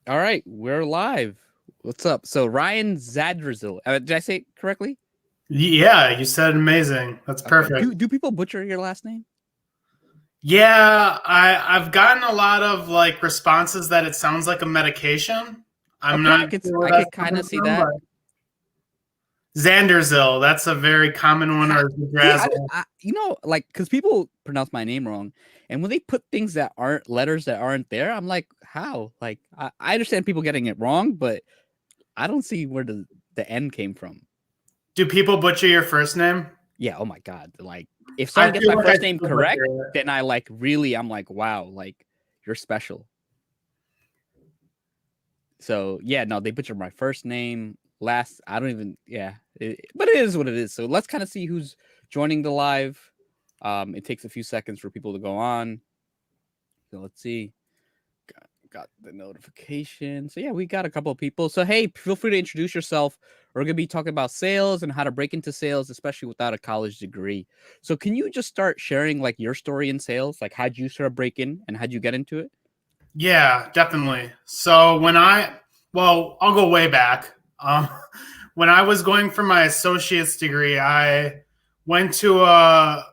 All right, we're live. What's up? So Ryan Zadrazil. Did I say it correctly? Yeah, you said amazing. That's Okay. perfect. Do people butcher your last name? Yeah, I've gotten a lot of like responses that it sounds like a medication. I'm Okay, not sure where I that's could kind coming of see from, that. but Zanderzil, that's a very common one, Ha, or see, Zadrazil. like, because people pronounce my name wrong, and when they put things that aren't letters that aren't there, I'm like, how? Like, I understand people getting it wrong, but I don't see where the N came from. Do people butcher your first name? Yeah. Oh my God. Like, if I someone gets feel my like I first name still butcher correct, it. then I like really, I'm like, wow, like you're special. So yeah, no, they butchered my first name. Last, I don't even. Yeah, but it is what it is. So let's kind of see who's joining the live. It takes a few seconds for people to go on. So let's see. Got the notification. So yeah, we got a couple of people. So hey, feel free to introduce yourself. We're gonna be talking about sales and how to break into sales, especially without a college degree. So can you just start sharing like your story in sales? Like how'd you sort of break in and how'd you get into it? Yeah, definitely. So well, I'll go way back. When I was going for my associate's degree, I went to a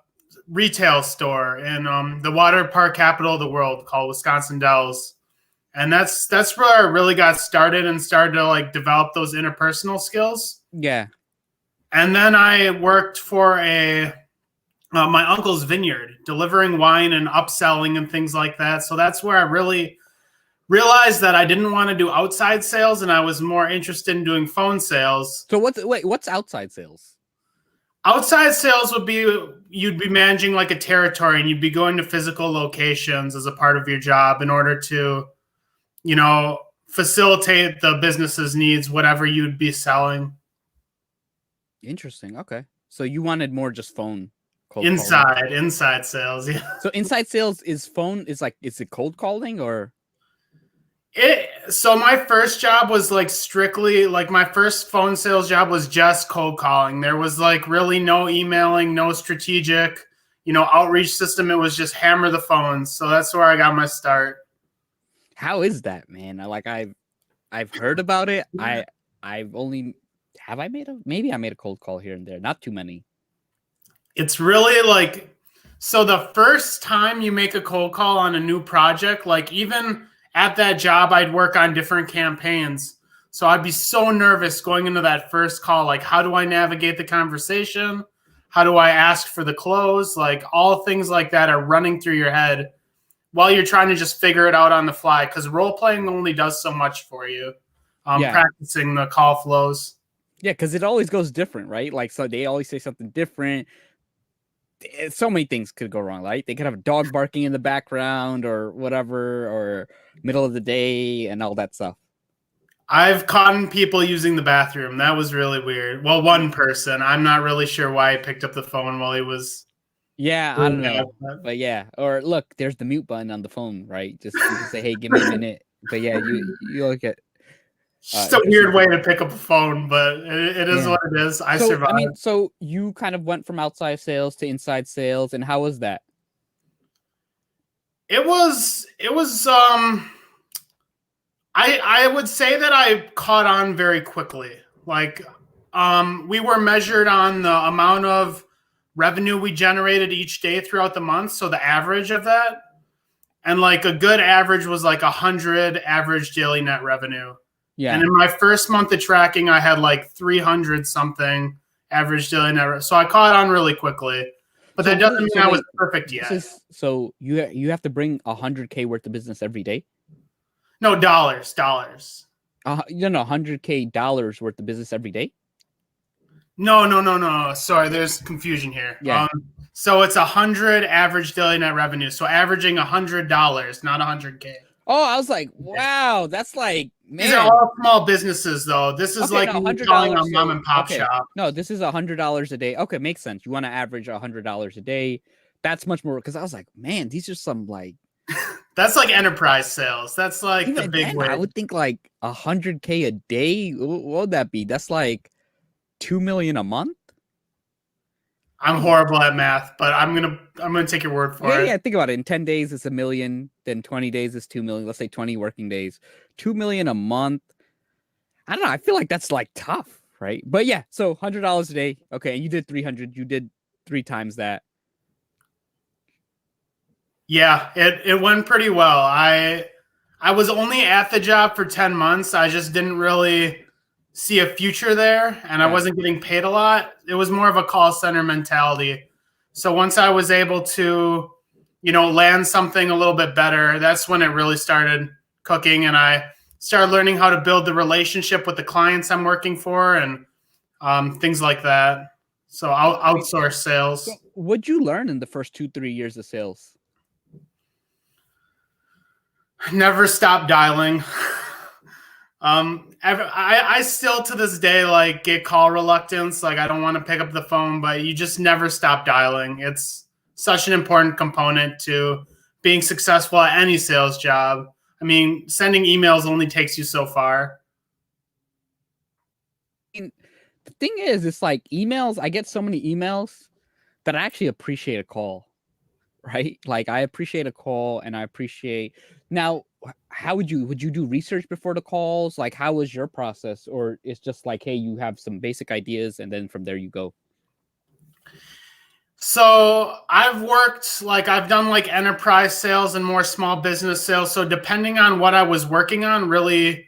retail store in the water park capital of the world called Wisconsin Dells, and that's where I really got started and started to like develop those interpersonal skills. Yeah, And then I worked for a my uncle's vineyard, delivering wine and upselling and things like that. So that's where I really realized that I didn't want to do outside sales and I was more interested in doing phone sales. so what's outside sales? Outside sales would be you'd be managing like a territory and you'd be going to physical locations as a part of your job in order to, you know, facilitate the business's needs, whatever you'd be selling. Interesting. Okay. So you wanted more just phone cold calling. Inside sales, yeah. So inside sales is phone is like is it cold calling or So my first job was like strictly like my first phone sales job was just cold calling. There was like really no emailing, no strategic, outreach system. It was just hammer the phones. So that's where I got my start. how is that, man? I've heard about it. I've only have I made a maybe I made a cold call here and there. Not too many. It's really like so the first time you make a cold call on a new project, like even at that job, I'd work on different campaigns. So I'd be so nervous going into that first call. Like, how do I navigate the conversation? How do I ask for the close? Like, all things like that are running through your head while you're trying to just figure it out on the fly. Because role playing only does so much for you. Yeah. Practicing the call flows. Yeah, because it always goes different, right? Like so they always say something different. So many things could go wrong, right? They could have a dog barking in the background or whatever, or middle of the day and all that stuff. I've caught people using the bathroom. That was really weird. Well, one person. I'm not really sure why he picked up the phone while he was Yeah, I doing don't know. that. But yeah, or look, there's the mute button on the phone, right? Just you can say, "Hey, give me a minute." But yeah, you look at Just a interesting weird way people. to pick up a phone, but it is Yeah. what it is. I So I survived. mean, so you kind of went from outside sales to inside sales, and how was that? It was I would say that I caught on very quickly. Like we were measured on the amount of revenue we generated each day throughout the month, so the average of that. And like a good average was like 100 average daily net revenue. And Yeah. in my first month of tracking, I had like 300 something average daily net revenue. So I caught on really quickly, but So that what doesn't is mean so I was wait, perfect this yet. is so you have to bring 100K worth of business every day. No, dollars. You know, 100K dollars worth of business every day. No. Sorry, there's confusion here. Yeah. So it's 100 average daily net revenue. So averaging $100, not 100K. Oh, I was like, wow, that's like, These are man. all small businesses, though. This is Okay, like no, me hundred calling a dollars. mom So and pop okay, shop. no, this is $100 a day. Okay, makes sense. You want to average $100 a day. That's much more because I was like, man, these are some like That's like enterprise sales. That's like the even big then I wig. would think like 100K a day. What would that be? That's like 2 million a month. I'm horrible at math, but I'm gonna take your word for Yeah, it. yeah. Think about it. In 10 days, it's 1 million. Then 20 days is 2 million. Let's say 20 working days, 2 million a month. I don't know. I feel like that's like tough, right? But yeah, so $100 a day. Okay, and you did 300. You did 3 times that. Yeah, it went pretty well. I was only at the job for 10 months. I just didn't really see a future there, and I Yeah. wasn't getting paid a lot. It was more of a call center mentality. So once I was able to, land something a little bit better, that's when it really started cooking, and I started learning how to build the relationship with the clients I'm working for, and things like that. So I'll I mean, outsource so sales. what'd you learn in the first 2, 3 years of sales? Never stop dialing. I still to this day like get call reluctance. Like I don't want to pick up the phone, but you just never stop dialing. It's such an important component to being successful at any sales job. I mean, sending emails only takes you so far. I mean, the thing is, it's like emails. I get so many emails that I actually appreciate a call, right? Like I appreciate a call, and I appreciate now. How would you do research before the calls? Like, how was your process, or it's just like, hey, you have some basic ideas, and then from there you go. So I've done like enterprise sales and more small business sales. So depending on what I was working on, really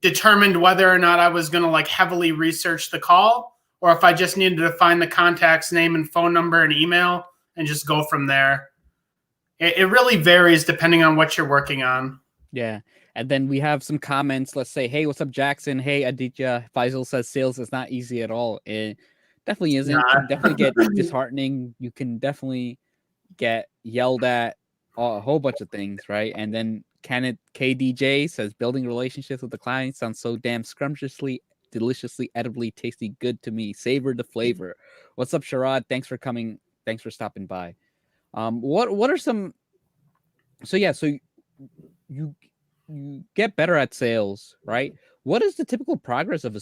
determined whether or not I was going to like heavily research the call or if I just needed to find the contact's name and phone number and email and just go from there. It really varies depending on what you're working on. Yeah. And then we have some comments. Let's say, hey, what's up, Jackson? Hey, Aditya. Faisal says sales is not easy at all. It definitely It's isn't. not. Can definitely get disheartening. You can definitely get yelled at a whole bunch of things, right? And then Kenneth KDJ says building relationships with the client sounds so damn scrumptiously, deliciously, edibly tasty good to me. Savor the flavor. What's up, Sharad? Thanks for coming. Thanks for stopping by. What are some so yeah, so you you get better at sales, right? What is the typical progress of a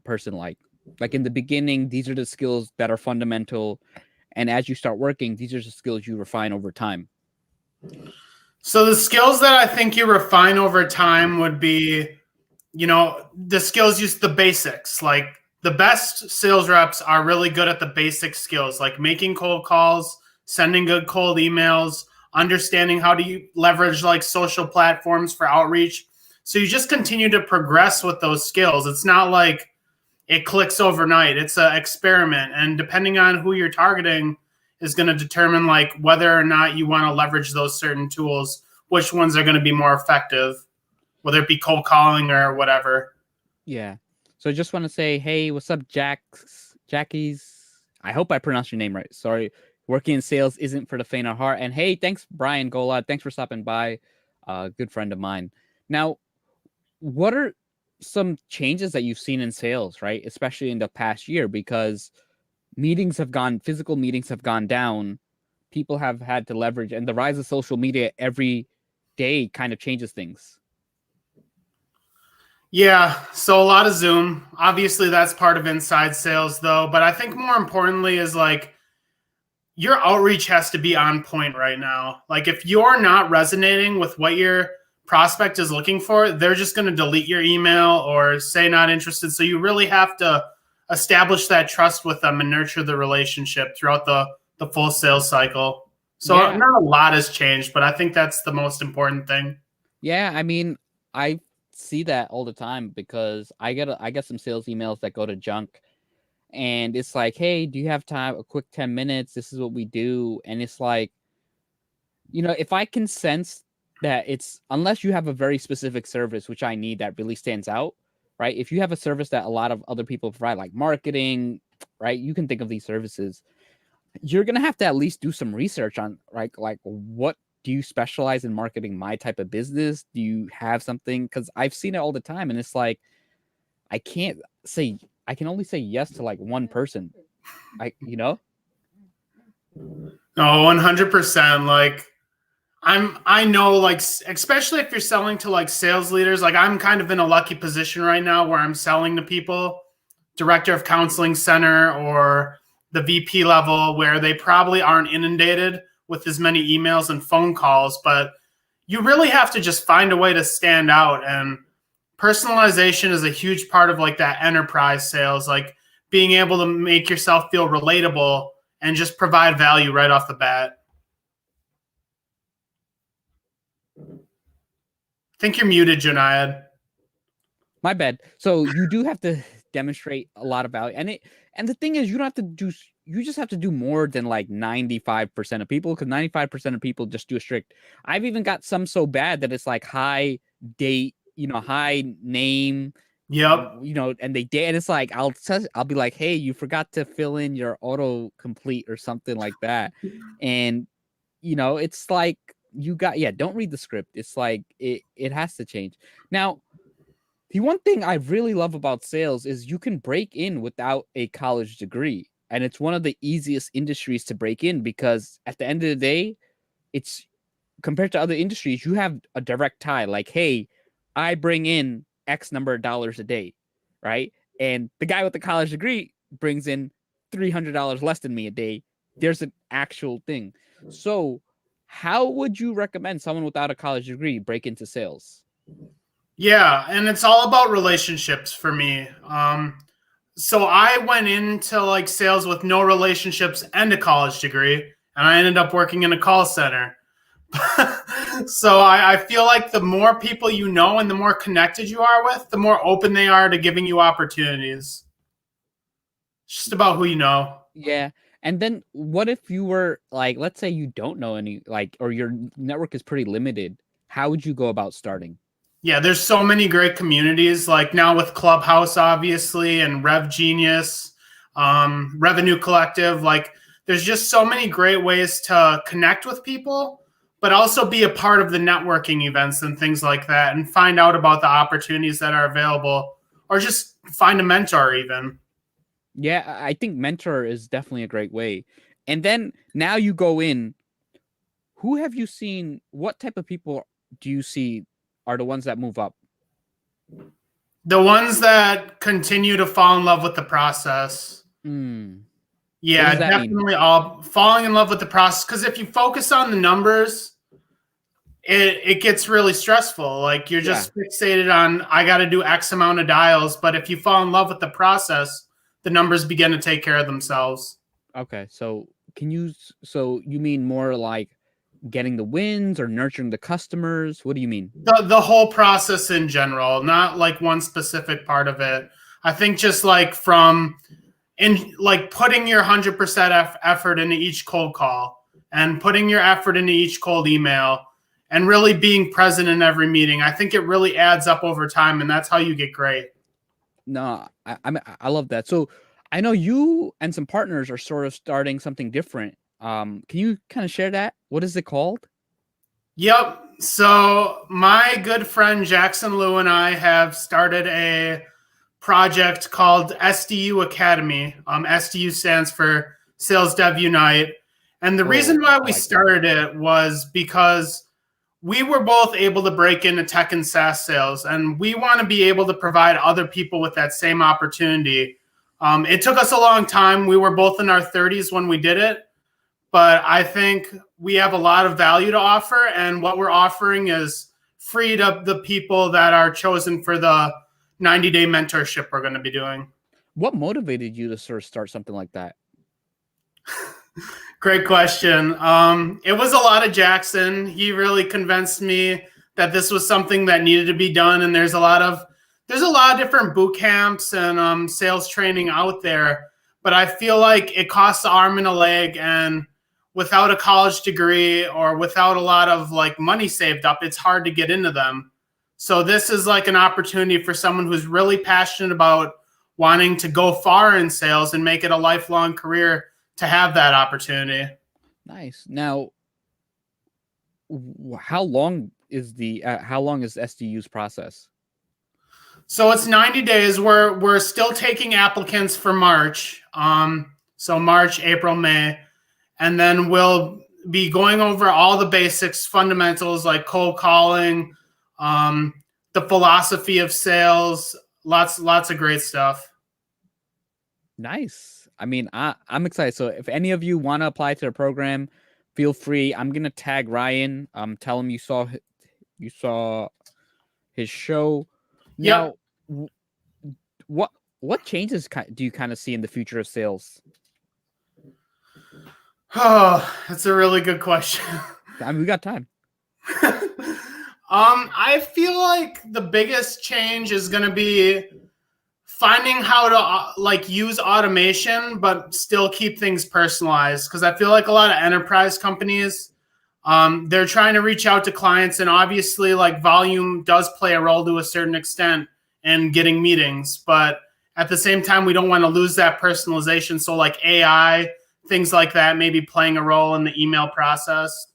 person like? Like in the beginning, these are the skills that are fundamental, and as you start working, these are the skills you refine over time. So the skills that I think you refine over time would be, the skills use the basics. Like the best sales reps are really good at the basic skills, like making cold calls, sending good cold emails, understanding how to leverage like social platforms for outreach. So you just continue to progress with those skills. It's not like it clicks overnight. It's an experiment, and depending on who you're targeting is going to determine like whether or not you want to leverage those certain tools, which ones are going to be more effective, whether it be cold calling or whatever. Yeah. So I just want to say, hey, what's up, Jackie's? I hope I pronounced your name right. Sorry. Working in sales isn't for the faint of heart. And hey, thanks, Brian Golad. Thanks for stopping by. Good friend of mine. Now, what are some changes that you've seen in sales, right? Especially in the past year, because physical meetings have gone down. People have had to leverage, and the rise of social media every day kind of changes things. Yeah, so a lot of Zoom. Obviously, that's part of inside sales, though. But I think more importantly is like your outreach has to be on point right now. Like if you're not resonating with what your prospect is looking for, they're just going to delete your email or say not interested. So you really have to establish that trust with them and nurture the relationship throughout the full sales cycle. So Yeah. not a lot has changed, but I think that's the most important thing. Yeah, I mean, I see that all the time because I get some sales emails that go to junk, and it's like, hey, do you have time? A quick 10 minutes. This is what we do, and it's like, if I can sense that it's unless you have a very specific service, which I need that really stands out, right? If you have a service that a lot of other people provide, like marketing, right? You can think of these services. You're gonna have to at least do some research on like what do you specialize in marketing my type of business? Do you have something? Because I've seen it all the time, and it's like I can't say I can only say yes to like one person. No, 100%. Like I know like especially if you're selling to like sales leaders, like I'm kind of in a lucky position right now where I'm selling to people, director of counseling center or the VP level where they probably aren't inundated with as many emails and phone calls, but you really have to just find a way to stand out. And personalization is a huge part of like that enterprise sales, like being able to make yourself feel relatable and just provide value right off the bat. I think you're muted, Junaid. My bad. So you do have to demonstrate a lot of value, and the thing is, you don't have to do. You just have to do more than like 95% of people, because 95% of people just do a strict. I've even got some so bad that it's like high date, high name, Yep. and they date, and it's like I'll be like, hey, you forgot to fill in your auto complete or something like that, and it's like don't read the script. It's like it has to change now. The one thing I really love about sales is you can break in without a college degree. And it's one of the easiest industries to break in, because at the end of the day, it's compared to other industries, you have a direct tie. Like, hey, I bring in X number of dollars a day, right? And the guy with the college degree brings in $300 less than me a day. There's an actual thing. So how would you recommend someone without a college degree break into sales? Yeah, and it's all about relationships for me. So I went into like sales with no relationships and a college degree, and I ended up working in a call center. So I feel like the more people you know and the more connected you are with, the more open they are to giving you opportunities. It's just about who you know. Yeah. And then what if you were like, let's say you don't know any, like, or your network is pretty limited. How would you go about starting? Yeah, there's so many great communities, like now with Clubhouse, obviously, and Rev Genius, Revenue Collective. Like, there's just so many great ways to connect with people, but also be a part of the networking events and things like that, and find out about the opportunities that are available, or just find a mentor even. Yeah, I think mentor is definitely a great way. And then now you go in, who have you seen? What type of people do you see are the ones that move up? The ones that continue to fall in love with the process. What Yeah, does that mean? definitely all falling in love with the process. Because if you focus on the numbers, it gets really stressful. Like you're just fixated on, I got to do X amount of dials. But if you fall in love with the process, the numbers begin to take care of themselves. Okay, so so you mean more like getting the wins or nurturing the customers? What do you mean? The whole process in general, not like one specific part of it. I think just like putting your 100% effort into each cold call, and putting your effort into each cold email, and really being present in every meeting. I think it really adds up over time, and that's how you get great. No, I love that. So I know you and some partners are sort of starting something different. Can you kind of share that? What is it called? Yep. So my good friend Jackson Liu and I have started a project called SDU Academy. SDU stands for Sales Dev Unite. And the reason why we started it was because we were both able to break into tech and SaaS sales, and we want to be able to provide other people with that same opportunity. It took us a long time. We were both in our 30s when we did it, but I think we have a lot of value to offer, and what we're offering is free to the people that are chosen for the 90-day mentorship we're going to be doing. What motivated you to sort of start something like that? Great question. It was a lot of Jackson. He really convinced me that this was something that needed to be done, and there's a lot of different boot camps and sales training out there, but I feel like it costs an arm and a leg, and without a college degree or without a lot of like money saved up, it's hard to get into them. So this is like an opportunity for someone who's really passionate about wanting to go far in sales and make it a lifelong career to have that opportunity. Nice. Now, how long is SDU's process? So it's 90 days. We're still taking applicants for March. So March, April, May. And then we'll be going over all the basics, fundamentals like cold calling, the philosophy of sales, lots of great stuff. Nice. I mean, I'm excited. So if any of you want to apply to the program, feel free. I'm gonna tag Ryan. Tell him you saw his show. Yep. Now, what what changes do you kind of see in the future of sales? Oh, that's a really good question. I mean, we got time. I feel like the biggest change is going to be finding how to like use automation but still keep things personalized, because I feel like a lot of enterprise companies, they're trying to reach out to clients, and obviously like volume does play a role to a certain extent in getting meetings, but at the same time we don't want to lose that personalization. So like AI, things like that, maybe playing a role in the email process.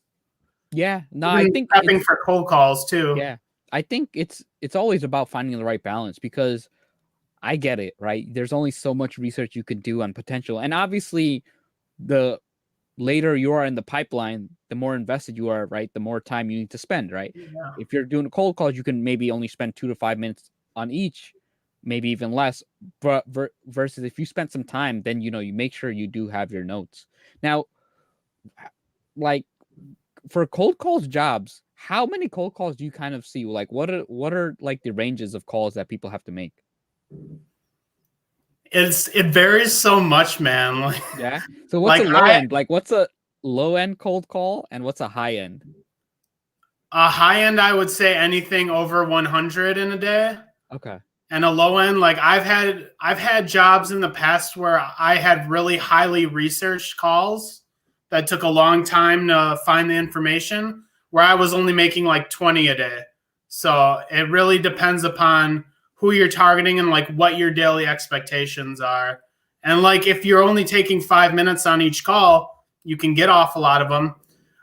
Yeah, no, I Even think prepping for cold calls too. yeah, I think it's always about finding the right balance, because I get it, right? There's only so much research you can do on potential, and obviously, the later you are in the pipeline, the more invested you are, right? The more time you need to spend, right? Yeah. If you're doing cold calls, you can maybe only spend 2 to 5 minutes on each, maybe even less. But versus if you spend some time, then you make sure you do have your notes. Now, like for cold calls jobs, how many cold calls do you kind of see? Like what are like the ranges of calls that people have to make? It varies so much, man. Like, Yeah. So what's a like low end? Like what's a low end cold call and what's a high end? a high end, I would say anything over 100 in a day. Okay. And a low end, like I've had jobs in the past where I had really highly researched calls that took a long time to find the information, where I was only making like 20 a day. So it really depends upon who you're targeting and like what your daily expectations are. And like if you're only taking 5 minutes on each call, you can get off a lot of them.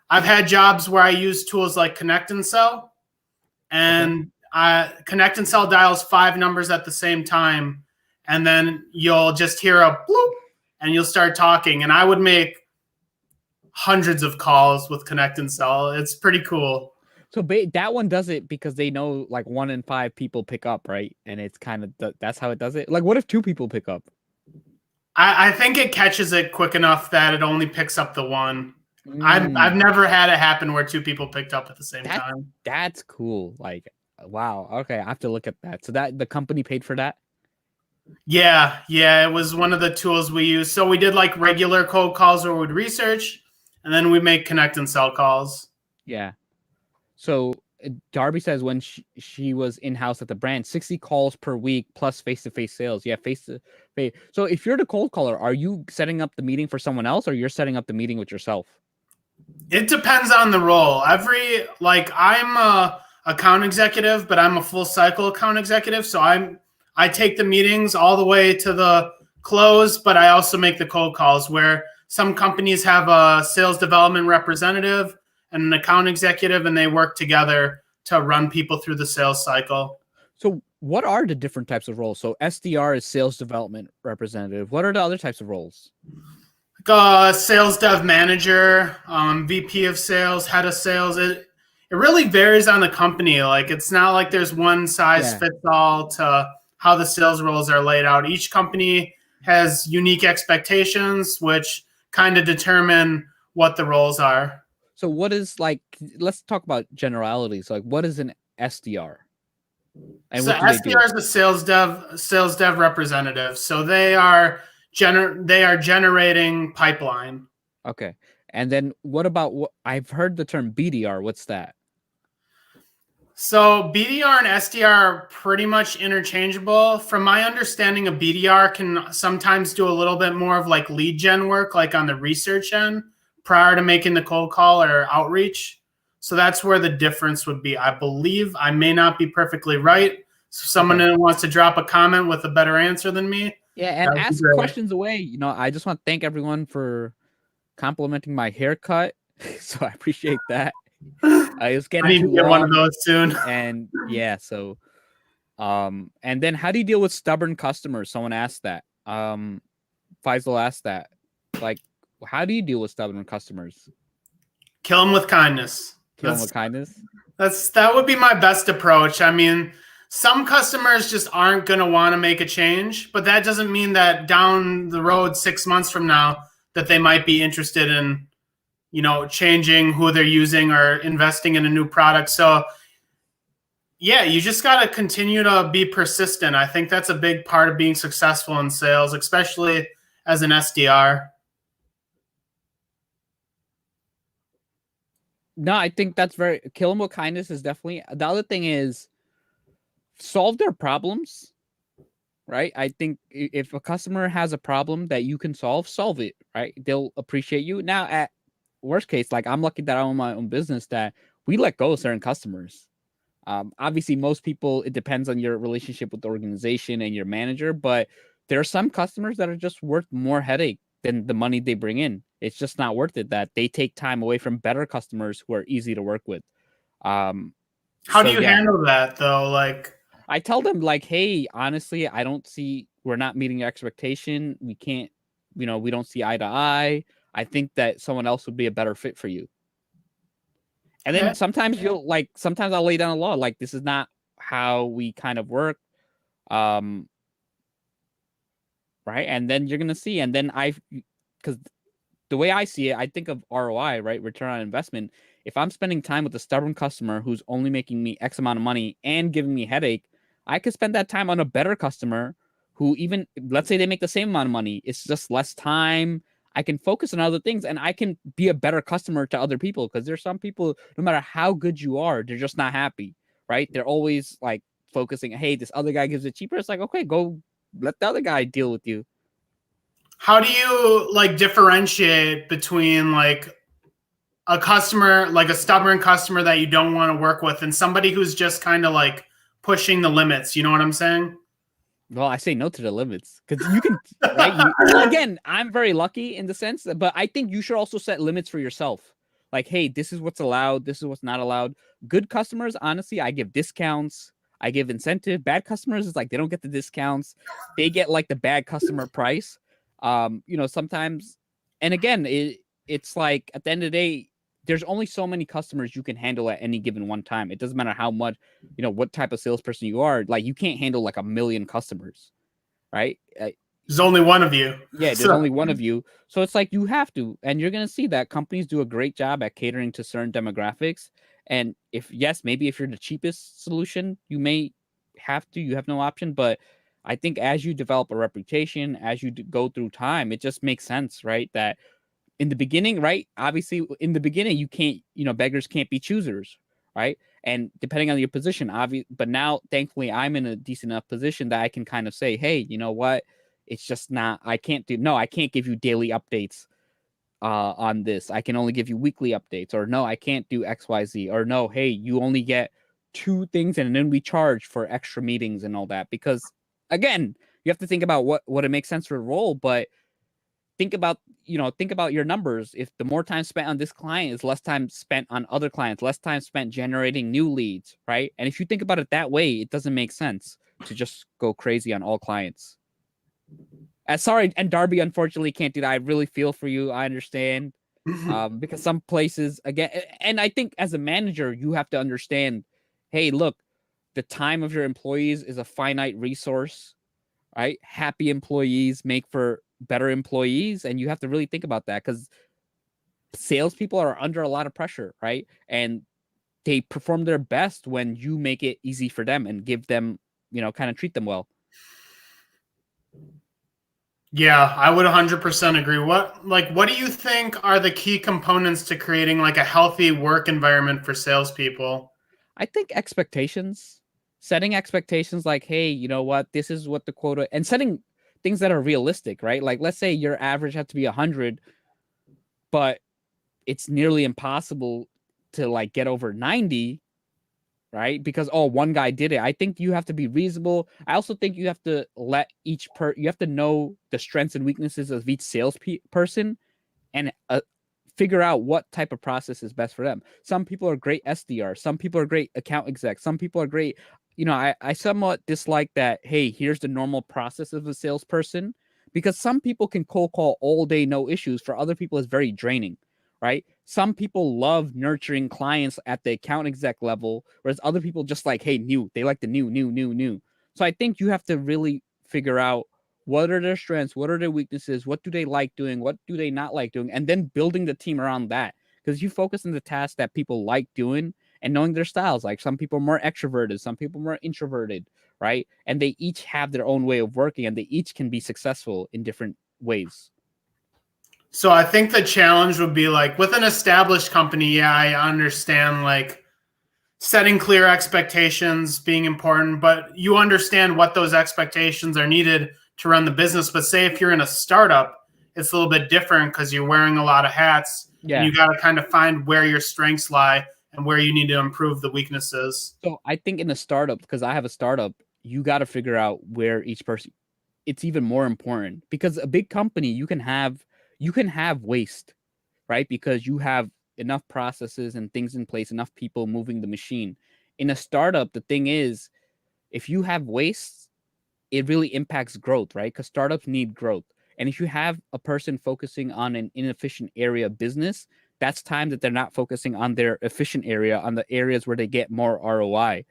I've had jobs where I use tools like Connect and Sell, Okay. and Connect and Sell dials 5 numbers at the same time, and then you'll just hear a bloop, and you'll start talking. And I would make hundreds of calls with Connect and Sell. It's pretty cool. So that one does it because they know like 1 in 5 people pick up, right? And it's kind of that's how it does it. Like, what if 2 people pick up? I think it catches it quick enough that it only picks up the one. I've Mm, never had it happen where 2 people picked up at the same that time. that's cool. Like, wow. Okay, I have to look at that. So that the company paid for that. Yeah, it was one of the tools we used. So we did like regular cold calls where we'd research, and then we make Connect and Sell calls. Yeah. So Darby says when she was in house at the brand, 60 calls per week plus face to face sales. Yeah, face to face. So if you're the cold caller, are you setting up the meeting for someone else, or you're setting up the meeting with yourself? It depends on the role. I'm a account executive, but I'm a full cycle account executive. So I take the meetings all the way to the close, but I also make the cold calls, where some companies have a sales development representative and an account executive, and they work together to run people through the sales cycle. So what are the different types of roles? So SDR is sales development representative. What are the other types of roles? Sales dev manager, VP of sales, head of sales. It really varies on the company. Like it's not like there's one size fits all to how the sales roles are laid out. Each company has unique expectations, which kind of determine what the roles are. So what is like? Let's talk about generalities. Like what is an SDR, and So what do they do? SDR is the sales dev representative. So they are generating pipeline. Okay, and then what about what I've heard the term BDR? What's that? So BDR and SDR are pretty much interchangeable. From my understanding, a BDR can sometimes do a little bit more of like lead gen work, like on the research end, prior to making the cold call or outreach. So that's where the difference would be. I believe, I may not be perfectly right. So if someone wants to drop a comment with a better answer than me, Yeah, and ask questions away. I just want to thank everyone for complimenting my haircut. So I appreciate that. It's I getting need to too get one of long, those soon. and yeah, so and then how do you deal with stubborn customers? Someone asked that. Faisal asked that. Like, how do you deal with stubborn customers? Kill them with kindness. Kill them with kindness. That would be my best approach. I mean, some customers just aren't going to want to make a change, but that doesn't mean that down the road 6 months from now that they might be interested in, changing who they're using or investing in a new product. So yeah, you just got to continue to be persistent. I think that's a big part of being successful in sales, especially as an SDR. No, I think that's very kill them with kindness is definitely the other thing is solve their problems, right? I think if a customer has a problem that you can solve it, right? They'll appreciate you. Now, at worst case, like I'm lucky that I own my own business that we let go of certain customers. Obviously, most people, it depends on your relationship with the organization and your manager, but there are some customers that are just worth more headache than the money they bring in. It's just not worth it that they take time away from better customers who are easy to work with. How do So you yeah, handle that though? Like, I tell them like, hey, honestly, I don't see we're not meeting your expectation. We can't, we don't see eye to eye. I think that someone else would be a better fit for you. And okay. then sometimes I'll lay down a law like this is not how we kind of work. Um, right. And then you're gonna see, and then because the way I see it, I think of ROI, right? Return on investment. If I'm spending time with a stubborn customer who's only making me X amount of money and giving me headache, I could spend that time on a better customer who even let's say they make the same amount of money. It's just less time. I can focus on other things and I can be a better customer to other people because there's some people, no matter how good you are, they're just not happy, right? They're always like focusing, hey, this other guy gives it cheaper. It's like, okay, go let the other guy deal with you. How do you like differentiate between like a customer, like a stubborn customer that you don't want to work with, and somebody who's just kind of like pushing the limits? You know what I'm saying? Well, I say no to the limits because you can, right? Again, I'm very lucky in the sense, but I think you should also set limits for yourself. Like, hey, this is what's allowed, this is what's not allowed. Good customers, honestly, I give discounts, I give incentive. Bad customers is like they don't get the discounts, they get like the bad customer price. Sometimes, and again, it's like at the end of the day, there's only so many customers you can handle at any given one time. It doesn't matter how much what type of salesperson you are. Like you can't handle like a million customers, right? There's only one of you. Yeah, there's So only one of you, so it's like you have to, and you're gonna see that companies do a great job at catering to certain demographics. And if yes, maybe if you're the cheapest solution, you may you have no option. But I think as you develop a reputation, as you go through time, it just makes sense, right? That in the beginning, right? Obviously, in the beginning, you can't, beggars can't be choosers, right? And depending on your position, obviously, but now, thankfully, I'm in a decent enough position that I can kind of say, hey, you know what? It's just not, I can't give you daily updates on this. I can only give you weekly updates, or no, I can't do XYZ, or no, hey, you only get two things and then we charge for extra meetings and all that. Because again, you have to think about what it makes sense for a role, but think about your numbers. If the more time spent on this client is less time spent on other clients, less time spent generating new leads, right? And if you think about it that way, it doesn't make sense to just go crazy on all clients. Sorry, and Darby unfortunately can't do that. I really feel for you. I understand. Because some places again, and I think as a manager, you have to understand, hey, look, the time of your employees is a finite resource, right? Happy employees make for better employees, and you have to really think about that because salespeople are under a lot of pressure, right? And they perform their best when you make it easy for them and give them, kind of treat them well. yeah, I would 100% agree. What do you think are the key components to creating like a healthy work environment for salespeople? I think setting expectations like, hey, you know what, this is what the quota, and setting things that are realistic, right? Like, let's say your average has to be 100, but it's nearly impossible to like get over 90, right? Because one guy did it. I think you have to be reasonable. I also think you have to let you have to know the strengths and weaknesses of each person and figure out what type of process is best for them. Some people are great SDR, some people are great account execs, some people are great. I somewhat dislike that, hey, here's the normal process of a salesperson, because some people can cold call all day, no issues. For other people, it's very draining, right? some people love nurturing clients at the account exec level, whereas other people just like, hey, new. They like the new. So I think you have to really figure out what are their strengths, what are their weaknesses, what do they like doing, what do they not like doing, and then building the team around that. Because you focus on the tasks that people like doing and knowing their styles. Like some people are more extroverted, some people are more introverted, right? And they each have their own way of working and they each can be successful in different ways. So I think the challenge would be like with an established company, yeah, I understand like setting clear expectations being important, but you understand what those expectations are needed to run the business. But say if you're in a startup, it's a little bit different because you're wearing a lot of hats and you got to kind of find where your strengths lie and where you need to improve the weaknesses. So I think in a startup, because I have a startup, you got to figure out where each person, it's even more important because a big company, you can have waste, right? Because you have enough processes and things in place, enough people moving the machine. In a startup, the thing is, if you have waste, it really impacts growth, right? Because startups need growth. And if you have a person focusing on an inefficient area of business, that's time that they're not focusing on their efficient area, on the areas where they get more ROI.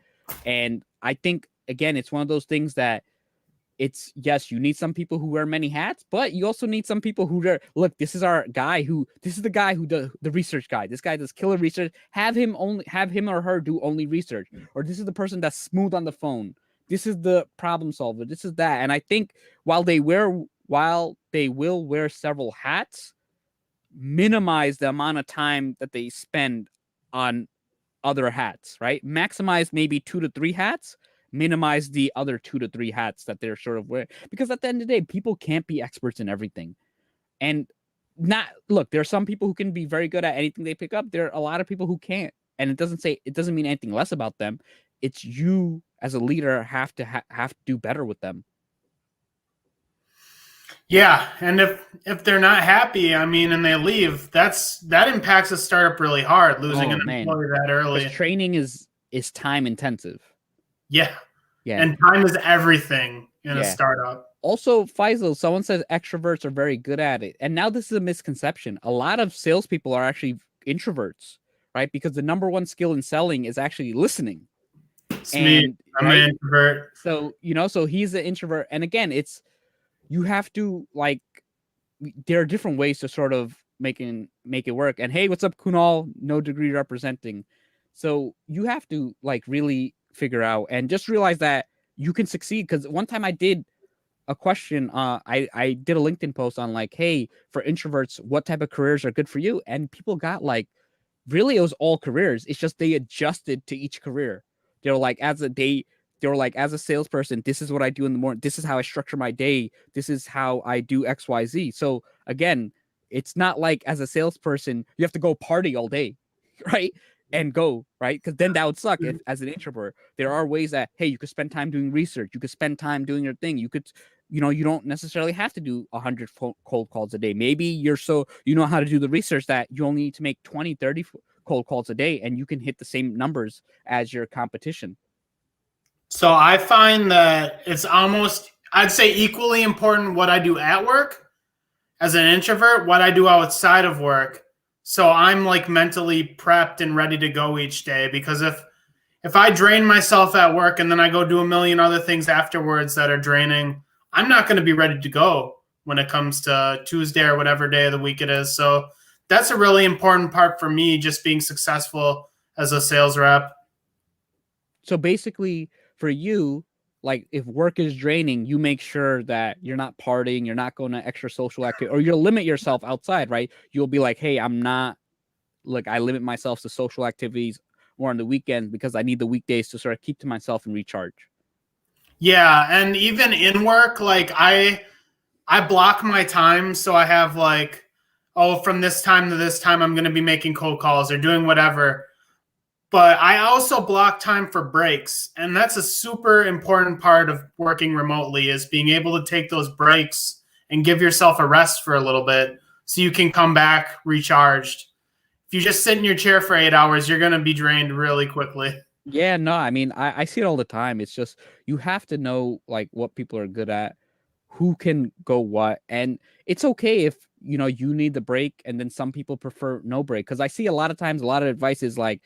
And I think, again, it's one of those things that it's, yes, you need some people who wear many hats, but you also need some people who are, look, this is the guy who does the research guy. This guy does killer research. Have him or her do only research. Or this is the person that's smooth on the phone. This is the problem solver. This is that. And I think while they will wear several hats, minimize the amount of time that they spend on other hats, right? Maximize maybe 2 to 3 hats, minimize the other 2 to 3 hats that they're sort of wearing. Because at the end of the day, people can't be experts in everything. And there are some people who can be very good at anything they pick up. There are a lot of people who can't. And it doesn't mean anything less about them. It's you as a leader have to do better with them. Yeah, and if they're not happy, I mean, and they leave, that impacts a startup really hard. Losing an employee that early. Training is time intensive. Yeah, and time is everything in a startup. Also, Faisal, someone says extroverts are very good at it, and now this is a misconception. A lot of salespeople are actually introverts, right? Because the number one skill in selling is actually listening. It's me. I'm an introvert. So so he's an introvert, and again, you have to there are different ways to sort of make it work. And hey, what's up, Kunal? No degree representing. So you have to really figure out and just realize that you can succeed. Because one time I did a question, I did a LinkedIn post on hey, for introverts, what type of careers are good for you? And people got really it was all careers. It's just they adjusted to each career. They were as a salesperson, this is what I do in the morning. This is how I structure my day. This is how I do XYZ. So again, it's not like as a salesperson, you have to go party all day, right? And go, right? Because then that would suck as an introvert. There are ways that, hey, you could spend time doing research. You could spend time doing your thing. You could, you don't necessarily have to do 100 cold calls a day. Maybe you're you know how to do the research that you only need to make 20, 30 cold calls a day and you can hit the same numbers as your competition. So I find that it's almost, I'd say, equally important what I do at work as an introvert, what I do outside of work. So I'm mentally prepped and ready to go each day, because if I drain myself at work and then I go do a million other things afterwards that are draining, I'm not going to be ready to go when it comes to Tuesday or whatever day of the week it is. So that's a really important part for me, just being successful as a sales rep. So basically, for you, if work is draining, you make sure that you're not partying, you're not going to extra social activity, or you'll limit yourself outside, right? You'll be hey, I'm not, I limit myself to social activities more on the weekends because I need the weekdays to sort of keep to myself and recharge. Yeah, and even in work, I block my time, so I have from this time to this time, I'm going to be making cold calls or doing whatever. But I also block time for breaks. And that's a super important part of working remotely, is being able to take those breaks and give yourself a rest for a little bit so you can come back recharged. If you just sit in your chair for 8 hours, you're going to be drained really quickly. Yeah, no, I mean, I see it all the time. It's just you have to know what people are good at, who can go what. And it's okay if you need the break, and then some people prefer no break. Because I see a lot of times, a lot of advice is like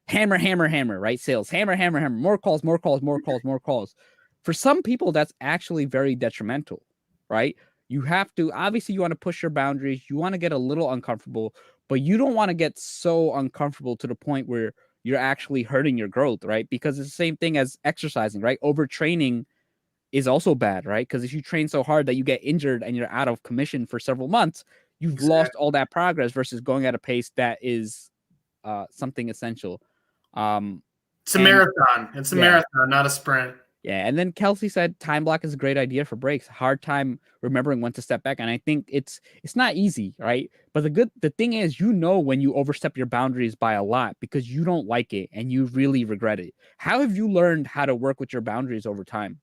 hammer, hammer, hammer, right? Sales, hammer, hammer, hammer, more calls, more calls, more calls, more calls. For some people, that's actually very detrimental, right? You have to, obviously, you want to push your boundaries. You want to get a little uncomfortable, but you don't want to get so uncomfortable to the point where you're actually hurting your growth, right? Because it's the same thing as exercising, right? Overtraining is also bad, right? Because if you train so hard that you get injured and you're out of commission for several months, you've lost all that progress versus going at a pace that is something essential. It's a marathon. It's a marathon, not a sprint. Yeah, and then Kelsey said time block is a great idea for breaks. Hard time remembering when to step back, and I think it's not easy, right? But the thing is, when you overstep your boundaries by a lot because you don't like it and you really regret it. How have you learned how to work with your boundaries over time?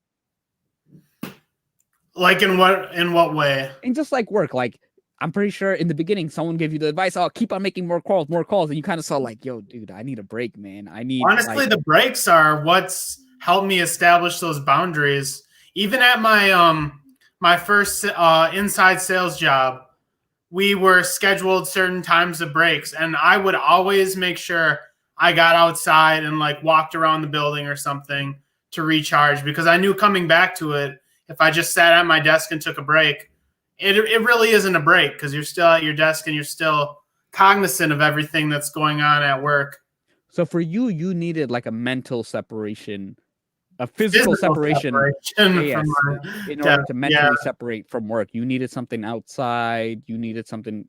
Like in what way? And just like work, like I'm pretty sure in the beginning someone gave you the advice, "Oh, keep on making more calls," and you kind of saw like, "Yo, dude, I need a break, man. I need." Honestly, the breaks are what's helped me establish those boundaries. Even at my first inside sales job, we were scheduled certain times of breaks, and I would always make sure I got outside and like walked around the building or something to recharge, because I knew coming back to it, if I just sat at my desk and took a break, it really isn't a break, because you're still at your desk and you're still cognizant of everything that's going on at work. So for you, you needed like a mental separation, a physical separation yes, in order to mentally separate from work. You needed something outside. You needed something.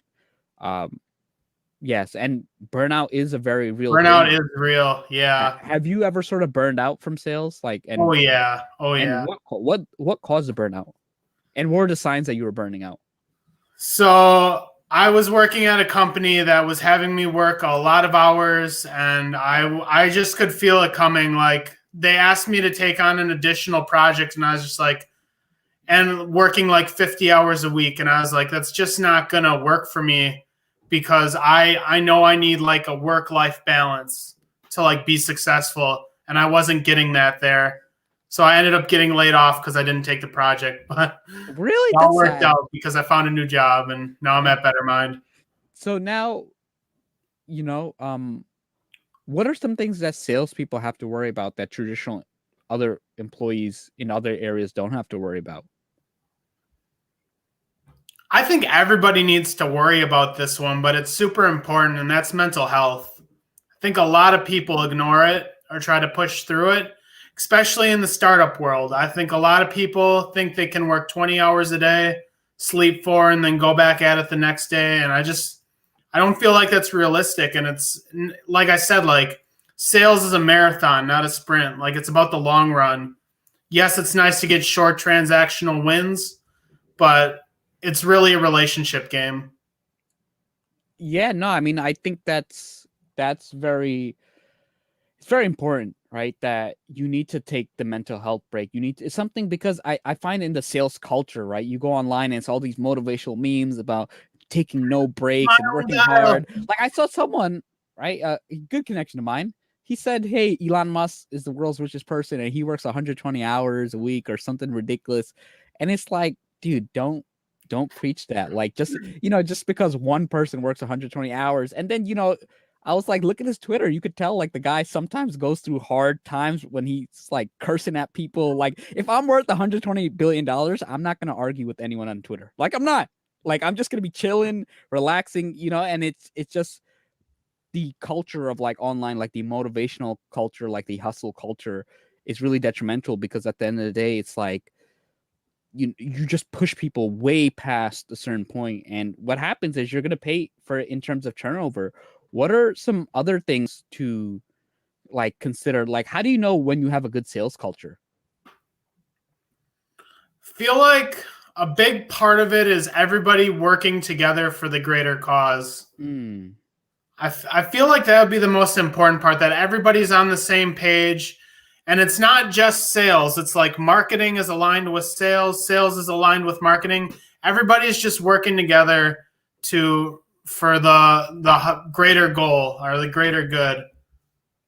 Yes, and burnout is a very real. Burnout is real. Yeah. Have you ever sort of burned out from sales? Oh yeah. And what caused the burnout? And what were the signs that you were burning out? So I was working at a company that was having me work a lot of hours, and I just could feel it coming. Like they asked me to take on an additional project, and I was just like, and working like 50 hours a week. And I was like, that's just not going to work for me, because I know I need like a work-life balance to like be successful. And I wasn't getting that there. So I ended up getting laid off because I didn't take the project. But really, it all worked out because I found a new job, and now I'm at Better Mind. So now, what are some things that salespeople have to worry about that traditional other employees in other areas don't have to worry about? I think everybody needs to worry about this one, but it's super important, and that's mental health. I think a lot of people ignore it or try to push through it, especially in the startup world. I think a lot of people think they can work 20 hours a day, sleep 4, and then go back at it the next day. And I don't feel like that's realistic. And it's like I said, like sales is a marathon, not a sprint. Like it's about the long run. Yes, it's nice to get short transactional wins, but it's really a relationship game. Yeah, no, I mean, I think it's very important, right? That you need to take the mental health break. It's something, because I find in the sales culture, right? You go online and it's all these motivational memes about taking no breaks and working hard. Like I saw someone, right? A good connection of mine. He said, "Hey, Elon Musk is the world's richest person and he works 120 hours a week or something ridiculous." And it's like, dude, don't preach that. Like just because one person works 120 hours, and then I was like, look at his Twitter. You could tell like the guy sometimes goes through hard times when he's like cursing at people. Like if I'm worth $120 billion, I'm not going to argue with anyone on Twitter. Like I'm not. Like I'm just going to be chilling, relaxing, and it's just the culture of like online, like the motivational culture, like the hustle culture is really detrimental, because at the end of the day, it's like you just push people way past a certain point. And what happens is you're going to pay for it in terms of turnover. What are some other things to like consider? Like, how do you know when you have a good sales culture? Feel like a big part of it is everybody working together for the greater cause. I feel like that would be the most important part, that everybody's on the same page. And it's not just sales. It's like marketing is aligned with sales. Sales is aligned with marketing. Everybody's just working together for the greater goal or the greater good.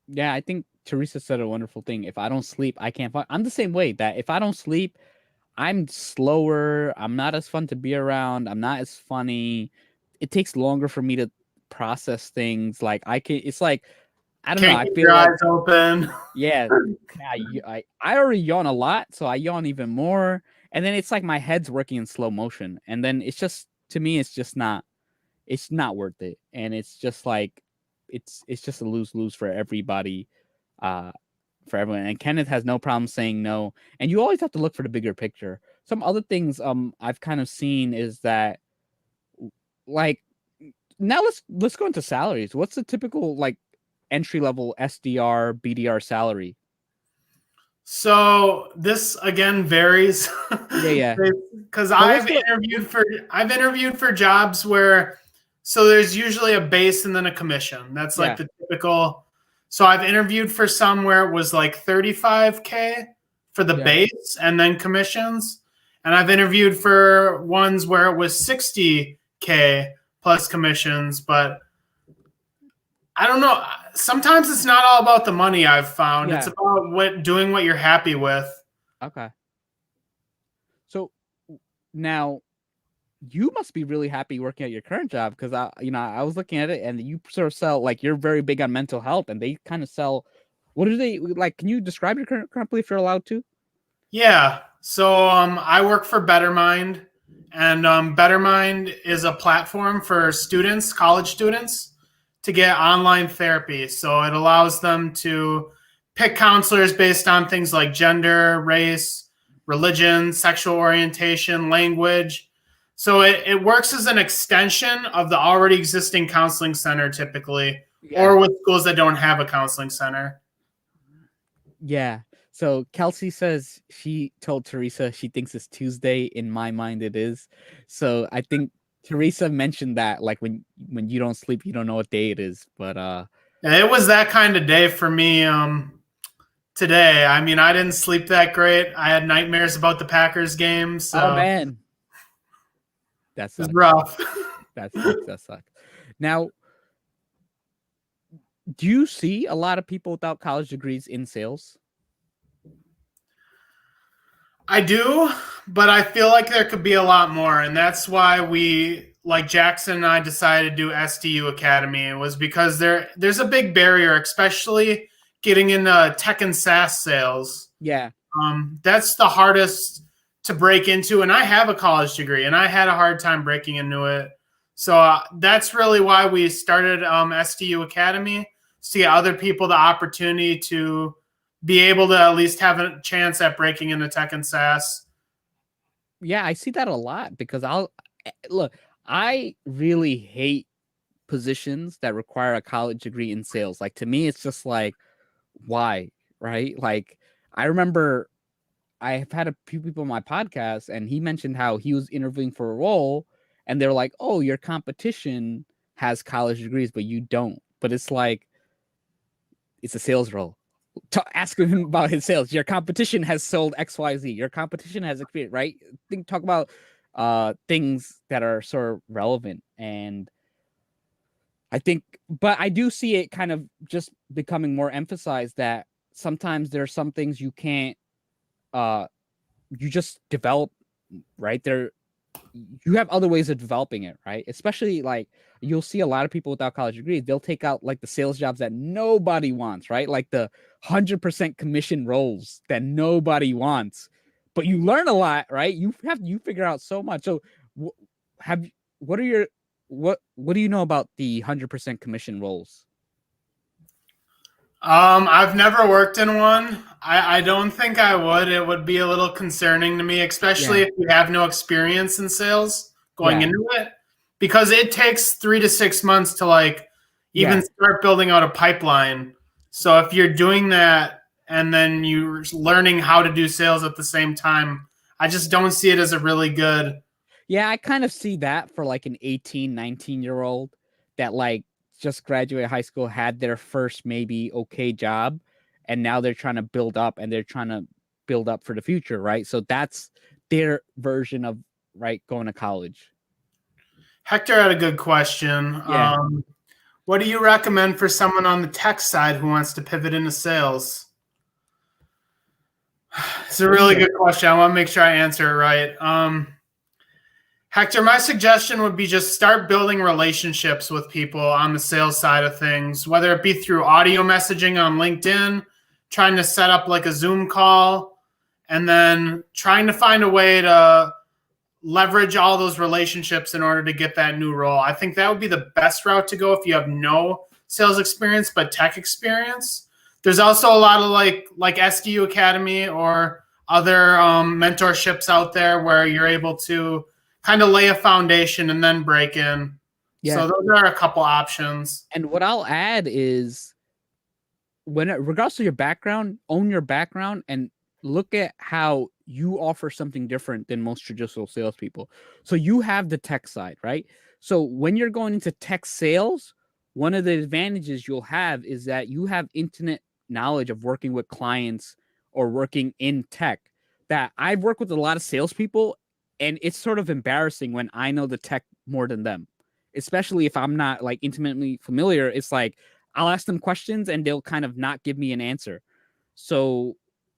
Yeah, I think Teresa said a wonderful thing. If I don't sleep, I can't find. I'm the same way, that if I don't sleep, I'm slower. I'm not as fun to be around. I'm not as funny. It takes longer for me to process things. Like I can. It's like I don't know. Can't I keep feel your like eyes open. yeah. I already yawn a lot, so I yawn even more. And then it's like my head's working in slow motion, and then it's just to me, it's just not. It's not worth it, and it's just like it's just a lose lose for everybody. Uh, for everyone. And Kenneth has no problem saying no. And you always have to look for the bigger picture. Some other things I've kind of seen is that like now let's go into salaries. What's the typical like entry level SDR BDR salary? So this again varies Yeah, yeah. because But let's go. I've interviewed for jobs where so there's usually a base and then a commission. That's like Yeah, the typical. So I've interviewed for some where it was like 35K for the yeah, base and then commissions. And I've interviewed for ones where it was 60K plus commissions, but I don't know. Sometimes it's not all about the money, I've found. It's yeah. about doing what you're happy with. Okay. So now you must be really happy working at your current job because I was looking at it and you sort of sell like you're very big on mental health and they kind of sell. What do they like? Can you describe your current company if you're allowed to? Yeah. So I work for BetterMind, and BetterMind is a platform for students, college students, to get online therapy. So it allows them to pick counselors based on things like gender, race, religion, sexual orientation, language. So it works as an extension of the already existing counseling center typically, Yeah. or with schools that don't have a counseling center. Yeah. So Kelsey says she told Teresa she thinks it's Tuesday. In my mind, it is. So I think Teresa mentioned that like when you don't sleep, you don't know what day it is. But It was that kind of day for me today. I mean, I didn't sleep that great. I had nightmares about the Packers game, oh so man, that it was sucks. rough. That sucks. That sucks. Now, do you see a lot of people without college degrees in sales? I do, but I feel like there could be a lot more, and that's why we, like Jackson and I, decided to do SDU Academy. It was because there's a big barrier, especially getting into tech and SaaS sales. Yeah. That's the hardest to break into, and I have a college degree, and I had a hard time breaking into it. So that's really why we started SDU Academy, to get other people the opportunity to be able to at least have a chance at breaking into tech and SaaS. Yeah, I see that a lot because look, I really hate positions that require a college degree in sales. Like to me, it's just like, why? Right? Like I remember I've had a few people on my podcast and he mentioned how he was interviewing for a role and they're like, oh, your competition has college degrees, but you don't. But it's like, it's a sales role. Ask him about his sales. Your competition has sold XYZ. Your competition has experience, right? Talk about things that are sort of relevant. And I think, but I do see it kind of just becoming more emphasized that sometimes there are some things you can't you just develop right there. You have other ways of developing it, right? Especially like you'll see a lot of people without college degrees, they'll take out like the sales jobs that nobody wants, right? Like the 100% commission roles that nobody wants. But you learn a lot, right? You figure out so much. So have what are your what do you know about the 100% commission roles? I've never worked in one. I don't think I would. It would be a little concerning to me, especially Yeah. if you have no experience in sales going Yeah. into it, because it takes 3 to 6 months to like even Yeah. start building out a pipeline. So if you're doing that and then you're learning how to do sales at the same time, I just don't see it as a really good. Yeah, I kind of see that for like an 18, 19-year-old that like just graduated high school, had their first maybe okay job, and now they're trying to build up and they're trying to build up for the future, right? So that's their version of right going to college. Hector had a good question. Yeah. What do you recommend for someone on the tech side who wants to pivot into sales? It's a really good question. I want to make sure I answer it right. Hector, my suggestion would be just start building relationships with people on the sales side of things, whether it be through audio messaging on LinkedIn, trying to set up like a Zoom call, and then trying to find a way to leverage all those relationships in order to get that new role. I think that would be the best route to go if you have no sales experience but tech experience. There's also a lot of like SDU Academy or other mentorships out there where you're able to kind of lay a foundation and then break in. Yeah. So those are a couple options. And what I'll add is, regardless of your background, own your background and look at how you offer something different than most traditional salespeople. So you have the tech side, right? So when you're going into tech sales, one of the advantages you'll have is that you have intimate knowledge of working with clients or working in tech. That I've worked with a lot of salespeople, and it's sort of embarrassing when I know the tech more than them, especially if I'm not like intimately familiar. It's like I'll ask them questions and they'll kind of not give me an answer. So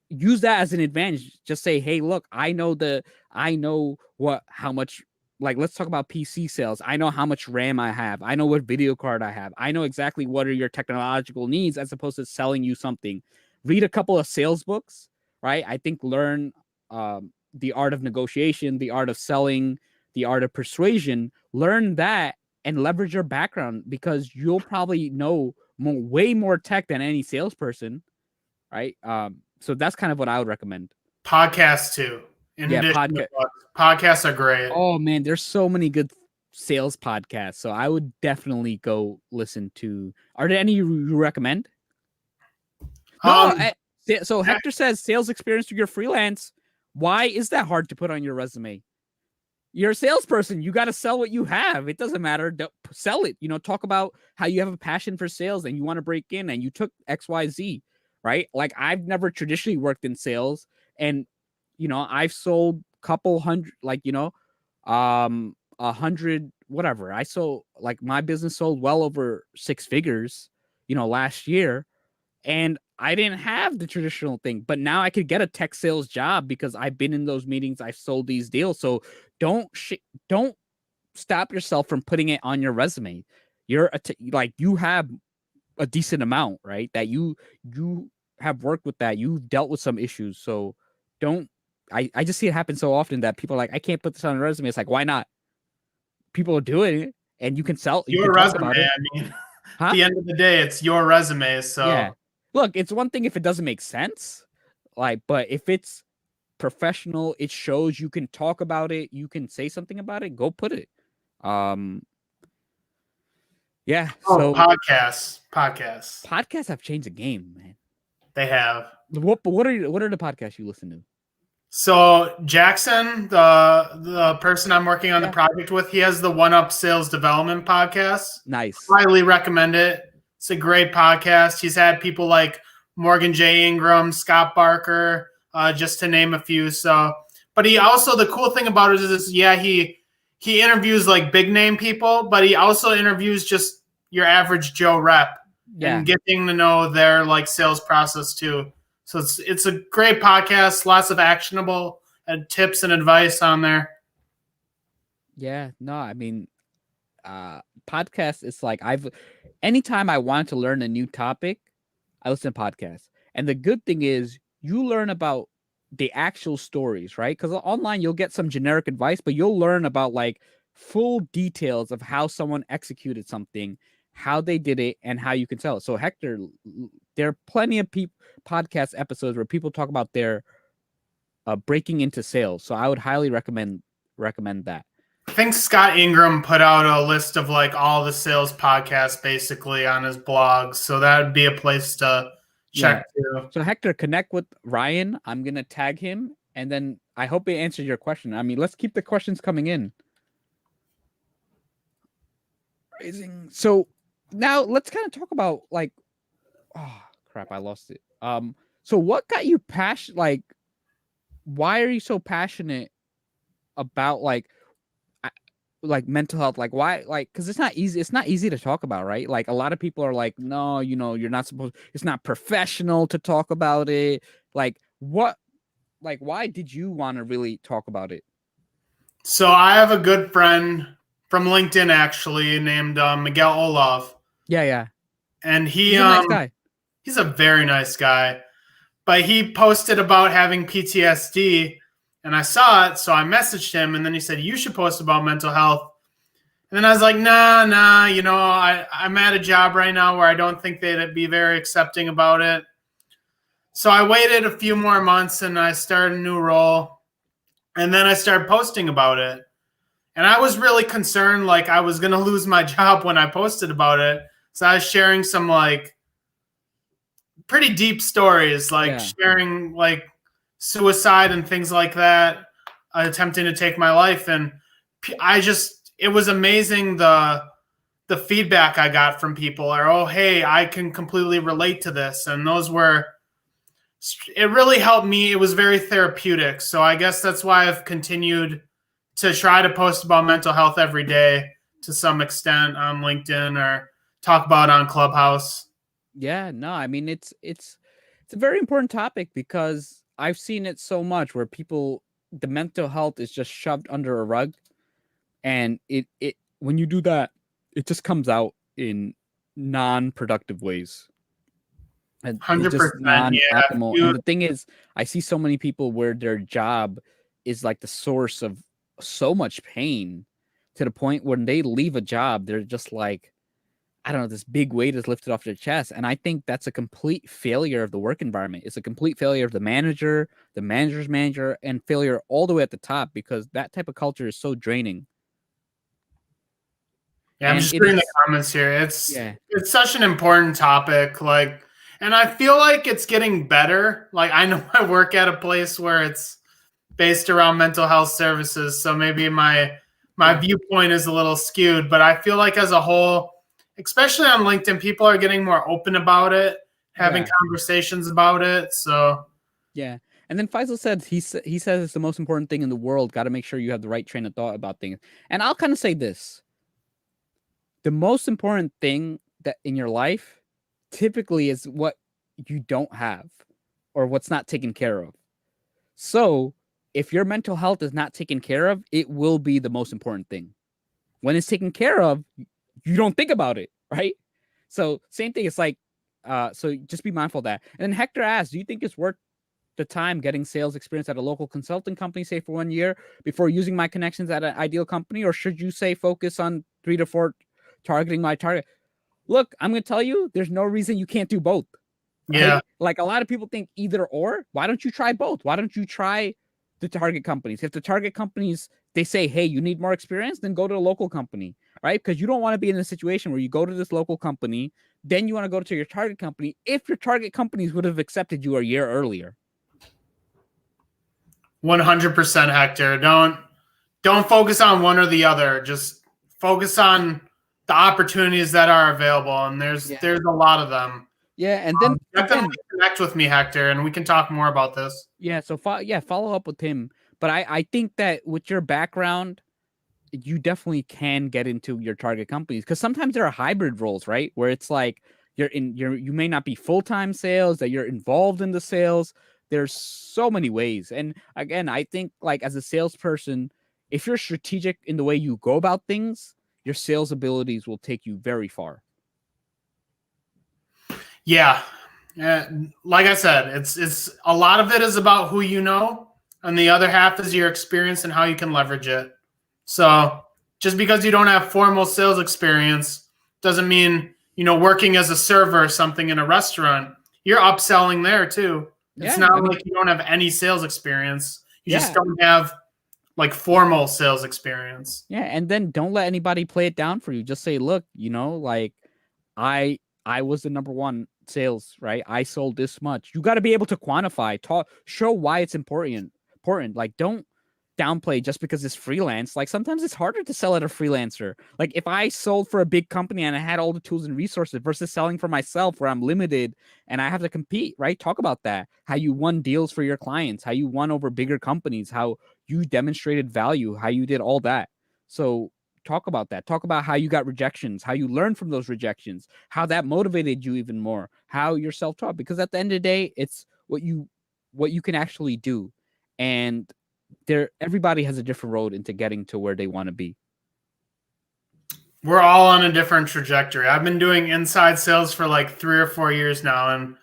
use that as an advantage. Just say, hey, look, I know how much, like, let's talk about PC sales. I know how much RAM I have. I know what video card I have. I know exactly what are your technological needs, as opposed to selling you something. Read a couple of sales books, right? I think learn the art of negotiation, the art of selling, the art of persuasion. Learn that and leverage your background, because you'll probably know way more tech than any salesperson, right? So that's kind of what I would recommend. Podcasts too. Podcasts are great. Oh man, there's so many good sales podcasts. So I would definitely go listen to. Are there any you recommend? So Hector says sales experience through your freelance. Why is that hard to put on your resume? You're a salesperson. You got to sell what you have. It doesn't matter. Sell it. Talk about how you have a passion for sales and you want to break in and you took XYZ, right? Like, I've never traditionally worked in sales, and, I've sold a couple hundred, like, 100, whatever. I sold, like, my business sold well over 6 figures, last year. And I didn't have the traditional thing, but now I could get a tech sales job because I've been in those meetings. I've sold these deals. So don't stop yourself from putting it on your resume. You have a decent amount, right? That you have worked with that. You've dealt with some issues. So I just see it happen so often that people are like, I can't put this on a resume. It's like, why not? People are doing it and you can sell. Your resume, I mean, at the end of the day, it's your resume. So yeah. Look, it's one thing if it doesn't make sense, but if it's professional, it shows you can talk about it, you can say something about it, go put it. Yeah. So podcasts have changed the game, man. They have. What are the podcasts you listen to? So Jackson, the person I'm working on the project with, he has the One Up Sales Development podcast. Nice. Highly recommend it. It's a great podcast. He's had people like Morgan J. Ingram, Scott Barker, just to name a few. So, but he also, the cool thing about it is, he interviews like big name people, but he also interviews just your average Joe rep and getting to know their like sales process too. So it's a great podcast. Lots of actionable tips and advice on there. Yeah, no, I mean, podcast is like, anytime I want to learn a new topic, I listen to podcasts. And the good thing is you learn about the actual stories, right? Because online you'll get some generic advice, but you'll learn about like full details of how someone executed something, how they did it, and how you can sell it. So Hector, there are plenty of podcast episodes where people talk about their breaking into sales. So I would highly recommend that. I think Scott Ingram put out a list of like all the sales podcasts basically on his blog. So that would be a place to check too. So Hector, connect with Ryan. I'm going to tag him. And then I hope it answered your question. I mean, let's keep the questions coming in. So now let's kind of talk about like, oh crap, I lost it. So what got you passionate? Like, why are you so passionate about like mental health? Like, why? Like, because it's not easy to talk about, right? Like, a lot of people are like, no, you're not supposed, it's not professional to talk about it. Like, what like, why did you want to really talk about it? So I have a good friend from LinkedIn actually named Miguel Olov, Yeah, yeah. and He's a nice guy. he's a very nice guy. But he posted about having PTSD, and I saw it, so I messaged him, and then he said you should post about mental health. And then I was like, nah, I'm at a job right now where I don't think they'd be very accepting about it. So I waited a few more months and I started a new role. And then I started posting about it. And I was really concerned, like I was going to lose my job when I posted about it. So I was sharing some like pretty deep stories, like sharing like suicide and things like that, attempting to take my life. And it was amazing the feedback I got from people are, oh, hey, I can completely relate to this. And it really helped me. It was very therapeutic. So I guess that's why I've continued to try to post about mental health every day to some extent on LinkedIn or talk about it on Clubhouse. Yeah, no, I mean it's a very important topic because I've seen it so much where the mental health is just shoved under a rug, and it when you do that, it just comes out in non-productive ways. And it's just 100%. Yeah. non-optimal. And the thing is, I see so many people where their job is like the source of so much pain to the point when they leave a job, they're just like, I don't know, this big weight is lifted off their chest. And I think that's a complete failure of the work environment. It's a complete failure of the manager's manager, and failure all the way at the top, because that type of culture is so draining. Yeah, I'm just reading the comments here. It's such an important topic. Like, and I feel like it's getting better. Like, I know I work at a place where it's based around mental health services, so maybe my viewpoint is a little skewed. But I feel like as a whole, especially on LinkedIn, people are getting more open about it, having conversations about it. So yeah. And then Faisal said he says it's the most important thing in the world. Got to make sure you have the right train of thought about things. And I'll kind of say this: the most important thing that in your life typically is what you don't have or what's not taken care of. So if your mental health is not taken care of, it will be the most important thing. When it's taken care of, you don't think about it, right? So same thing. It's like, so just be mindful of that. And then Hector asked, do you think it's worth the time getting sales experience at a local consulting company, say for 1 year, before using my connections at an ideal company? Or should you say focus on 3 to 4 targeting my target? Look, I'm going to tell you, there's no reason you can't do both. Right? Yeah. Like a lot of people think either or. Why don't you try both? Why don't you try the target companies? If the target companies, they say, hey, you need more experience, then go to a local company, right? Because you don't want to be in a situation where you go to this local company, then you want to go to your target company if your target companies would have accepted you a year earlier. 100%, Hector. Don't focus on one or the other. Just focus on the opportunities that are available, and there's a lot of them. Yeah, and then definitely connect with me, Hector, and we can talk more about this. Yeah, so follow up with him. But I think that with your background, you definitely can get into your target companies, because sometimes there are hybrid roles, right? Where it's like you may not be full-time sales, that you're involved in the sales. There's so many ways. And again, I think like as a salesperson, if you're strategic in the way you go about things, your sales abilities will take you very far. Yeah. Like I said, it's a lot of it is about who you know, and the other half is your experience and how you can leverage it. So just because you don't have formal sales experience doesn't mean, working as a server or something in a restaurant, you're upselling there too. It's not like you don't have any sales experience. You just don't have like formal sales experience. Yeah. And then don't let anybody play it down for you. Just say, look, like I was the number one sales, right? I sold this much. You got to be able to quantify, show why it's important. Like, don't downplay just because it's freelance. Like, sometimes it's harder to sell at a freelancer. Like, if I sold for a big company and I had all the tools and resources versus selling for myself where I'm limited and I have to compete, right? Talk about that. How you won deals for your clients, how you won over bigger companies, how you demonstrated value, how you did all that. So talk about that. Talk about how you got rejections, how you learned from those rejections, how that motivated you even more, how you're self-taught. Because at the end of the day, it's what you can actually do. and everybody has a different road into getting to where they want to be. We're all on a different trajectory. I've been doing inside sales for like 3 or 4 years now, and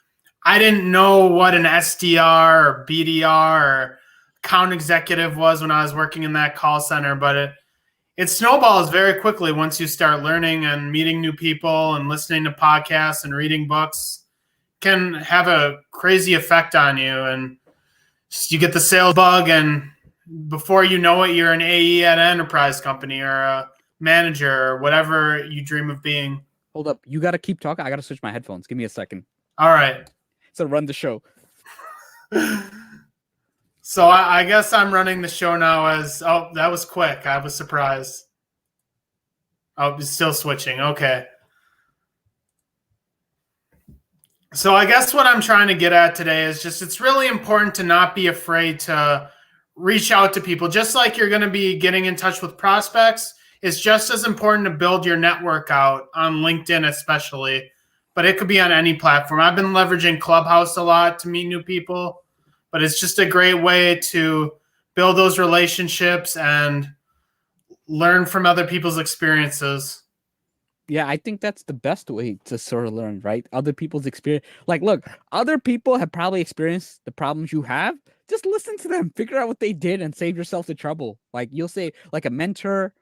I didn't know what an SDR or BDR or account executive was when I was working in that call center, but it snowballs very quickly once you start learning and meeting new people and listening to podcasts and reading books. Can have a crazy effect on you, and you get the sales bug, and before you know it, you're an AE at an enterprise company or a manager or whatever you dream of being. Hold up. You got to keep talking. I got to switch my headphones. Give me a second. All right. So run the show. So I guess I'm running the show now as, oh, that was quick. I was surprised. Oh, it's still switching. Okay. So I guess what I'm trying to get at today is just it's really important to not be afraid to reach out to people. Just like you're going to be getting in touch with prospects, it's just as important to build your network out on LinkedIn especially, but it could be on any platform. I've been leveraging Clubhouse a lot to meet new people, but it's just a great way to build those relationships and learn from other people's experiences. Yeah, I think that's the best way to sort of learn, right? Other people's experience. Like, look, other people have probably experienced the problems you have. Just listen to them, figure out what they did, and save yourself the trouble. Like, you'll say, like, a mentor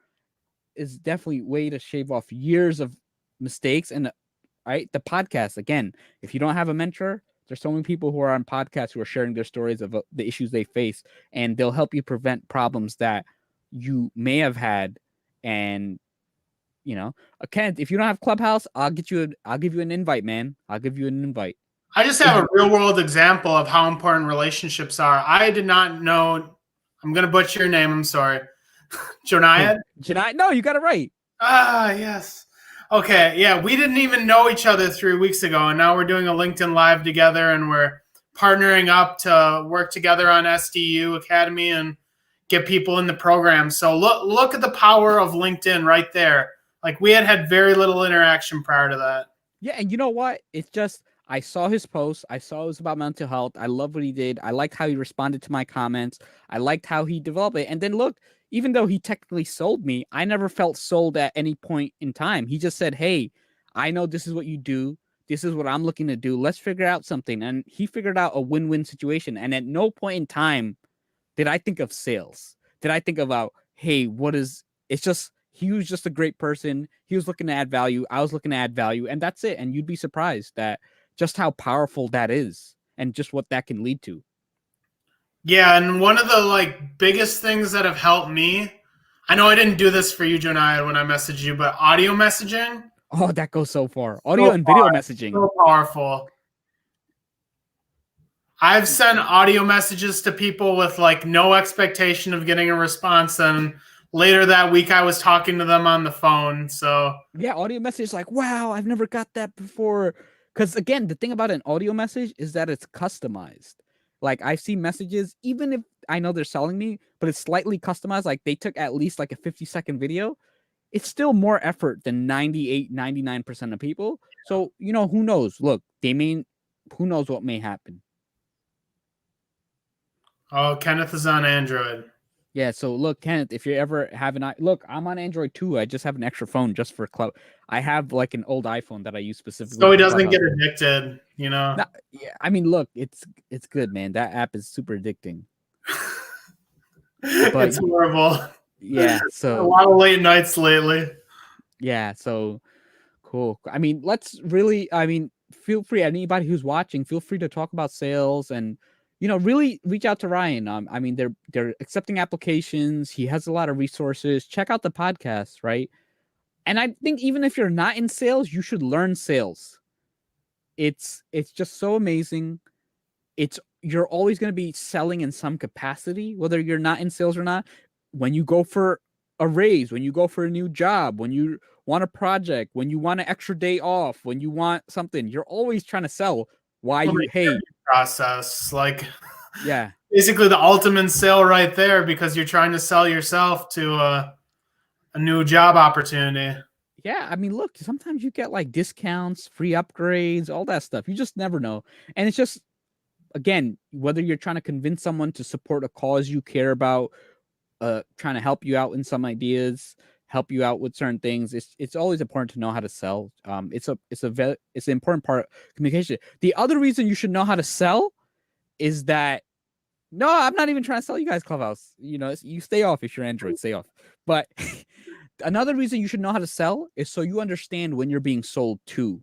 is definitely a way to shave off years of mistakes. And, right, the podcast, again, if you don't have a mentor, there's so many people who are on podcasts who are sharing their stories of the issues they face, and they'll help you prevent problems that you may have had. And Kent, if you don't have Clubhouse, I'll give you an invite, man. I'll give you an invite. I just have a real world example of how important relationships are. I did not know. I'm going to butcher your name. I'm sorry. Joniad? No, you got it right. Ah, yes. Okay. Yeah. We didn't even know each other 3 weeks ago. And now we're doing a LinkedIn Live together, and we're partnering up to work together on SDU Academy and get people in the program. So look at the power of LinkedIn right there. Like, we had very little interaction prior to that. Yeah, and you know what? It's just, I saw his post. I saw it was about mental health. I love what he did. I liked how he responded to my comments. I liked how he developed it. And then look, even though he technically sold me, I never felt sold at any point in time. He just said, hey, I know this is what you do. This is what I'm looking to do. Let's figure out something. And he figured out a win-win situation. And at no point in time did I think of sales. Did I think about, hey, it's just, he was just a great person. He was looking to add value. I was looking to add value, and that's it. And you'd be surprised that just how powerful that is and just what that can lead to. Yeah, and one of the biggest things that have helped me, I know I didn't do this for you, Joniah, when I messaged you, but audio messaging. Oh, that goes so far. Audio and video messaging. So powerful. I've sent audio messages to people with no expectation of getting a response, and later that week I was talking to them on the phone. So yeah, audio message like, wow, I've never got that before. Because again, the thing about an audio message is that it's customized. Like, I see messages, even if I know they're selling me, but it's slightly customized. Like, they took at least a 50-second video. It's still more effort than 99% of people. So, who knows? Look, who knows what may happen. Oh, Kenneth is on Android. Yeah, so look, Kenneth, if you ever have look, I'm on Android too. I just have an extra phone just for Club. I have an old iPhone that I use specifically. So he doesn't get addicted, No, yeah, I mean, look, it's good, man. That app is super addicting. But, it's horrible. Yeah, so a lot of late nights lately. Yeah, so cool. I mean, feel free. Anybody who's watching, feel free to talk about sales and really reach out to Ryan. I mean, they're accepting applications. He has a lot of resources. Check out the podcast, right? And I think even if you're not in sales, you should learn sales. It's just so amazing. You're always going to be selling in some capacity, whether you're not in sales or not. When you go for a raise, when you go for a new job, when you want a project, when you want an extra day off, when you want something, you're always trying to sell. Process, yeah, basically the ultimate sale right there, because you're trying to sell yourself to a new job opportunity. Yeah, I mean, look, sometimes you get discounts, free upgrades, all that stuff. You just never know. And it's just again, whether you're trying to convince someone to support a cause you care about, trying to help you out in some ideas, help you out with certain things, it's always important to know how to sell. It's an important part of communication. The other reason you should know how to sell is that, no, I'm not even trying to sell you guys Clubhouse. You stay off if you're Android, stay off. But another reason you should know how to sell is so you understand when you're being sold to,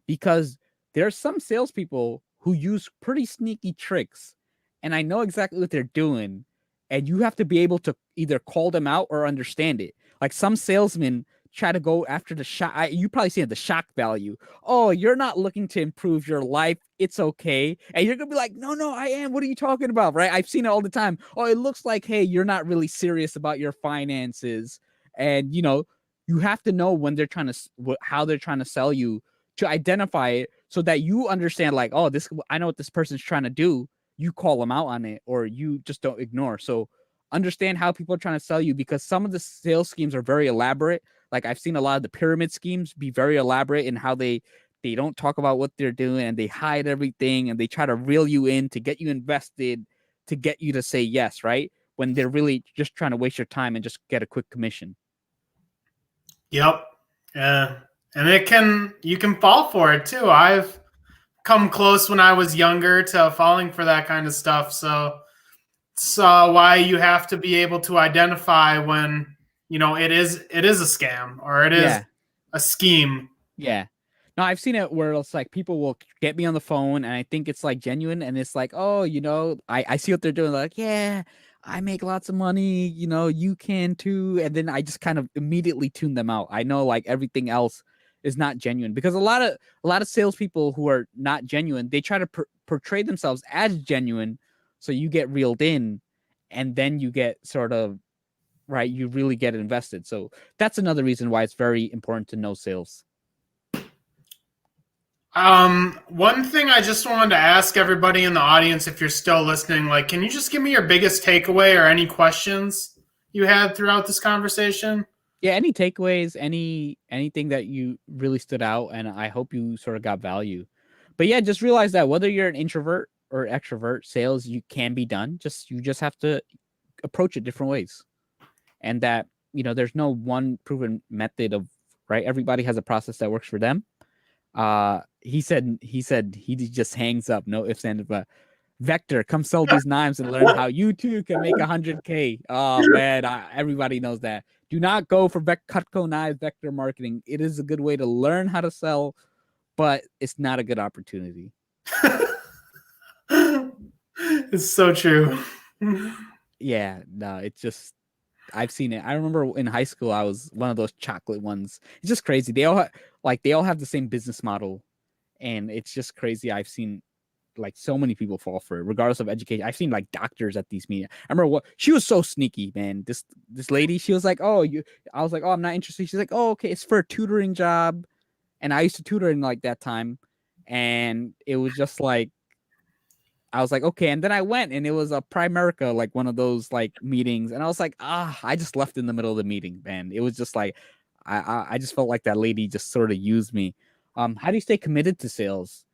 because there are some salespeople who use pretty sneaky tricks, and I know exactly what they're doing, and you have to be able to either call them out or understand it. Like some salesmen try to go after the shock. You probably seen it, the shock value. Oh, you're not looking to improve your life. It's okay. And you're going to be like, no, I am. What are you talking about? Right. I've seen it all the time. Oh, it looks like, hey, you're not really serious about your finances. And, you have to know when they're trying to, how they're trying to sell you, to identify it so that you understand, like, oh, I know what this person's trying to do. You call them out on it, or you just don't ignore. So understand how people are trying to sell you, because some of the sales schemes are very elaborate. Like I've seen a lot of the pyramid schemes be very elaborate in how they don't talk about what they're doing, and they hide everything, and they try to reel you in to get you invested, to get you to say yes, right? When they're really just trying to waste your time and just get a quick commission. Yep. Yeah. And you can fall for it too. I've come close when I was younger to falling for that kind of stuff. So why you have to be able to identify when, it is a scam, or it is a scheme. Yeah. No, I've seen it where it's like people will get me on the phone and I think it's like genuine, and it's like, oh, I see what they're doing. Like, yeah, I make lots of money, you can too. And then I just kind of immediately tune them out. I know like everything else is not genuine, because a lot of salespeople who are not genuine, they try to portray themselves as genuine. So you get reeled in, and then you get sort of, right, you really get invested. So that's another reason why it's very important to know sales. One thing I just wanted to ask everybody in the audience, if you're still listening, like, can you just give me your biggest takeaway or any questions you had throughout this conversation? Yeah, any takeaways, anything that you really stood out, and I hope you sort of got value. But yeah, just realize that whether you're an introvert or extrovert, sales you can be done. You just have to approach it different ways. And that, there's no one proven method of, right? Everybody has a process that works for them. He said he just hangs up, no ifs, ands, but Vector, come sell these knives and learn how you too can make 100K. Oh man, everybody knows that. Do not go for Cutco knives, Vector marketing. It is a good way to learn how to sell, but it's not a good opportunity. It's so true. Yeah, no, it's just, I've seen it. I remember in high school, I was one of those chocolate ones. It's just crazy. They all have the same business model, and it's just crazy. I've seen like so many people fall for it, regardless of education. I've seen like doctors at these meetings. I remember she was so sneaky, man. This lady, she was like, "Oh, you." I was like, "Oh, I'm not interested." She's like, "Oh, okay, it's for a tutoring job," and I used to tutor in like that time, and it was just like, I was like, okay. And then I went, and it was a Primerica, like one of those like meetings. And I was like, I just left in the middle of the meeting, man. It was just like, I just felt like that lady just sort of used me. How do you stay committed to sales?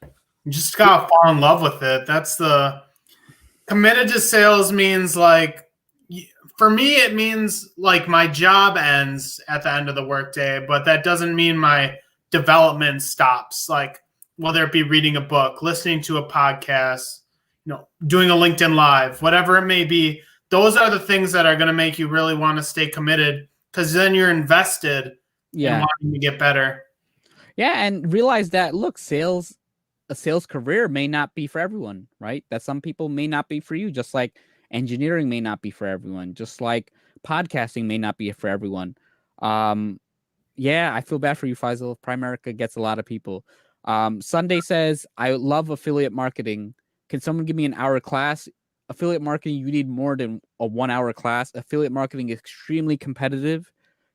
You just gotta fall in love with it. That's the committed to sales means, like, for me, it means like my job ends at the end of the workday, but that doesn't mean my development stops. Like, whether it be reading a book, listening to a podcast, doing a LinkedIn Live, whatever it may be, those are the things that are going to make you really want to stay committed, because then you're invested in wanting to get better. Yeah, and realize that, look, a sales career may not be for everyone, right? That some people may not be for you, just like engineering may not be for everyone, just like podcasting may not be for everyone. Yeah, I feel bad for you, Faisal. Primerica gets a lot of people. Sunday says, I love affiliate marketing. Can someone give me an hour class? Affiliate marketing, you need more than a 1 hour class. Affiliate marketing is extremely competitive.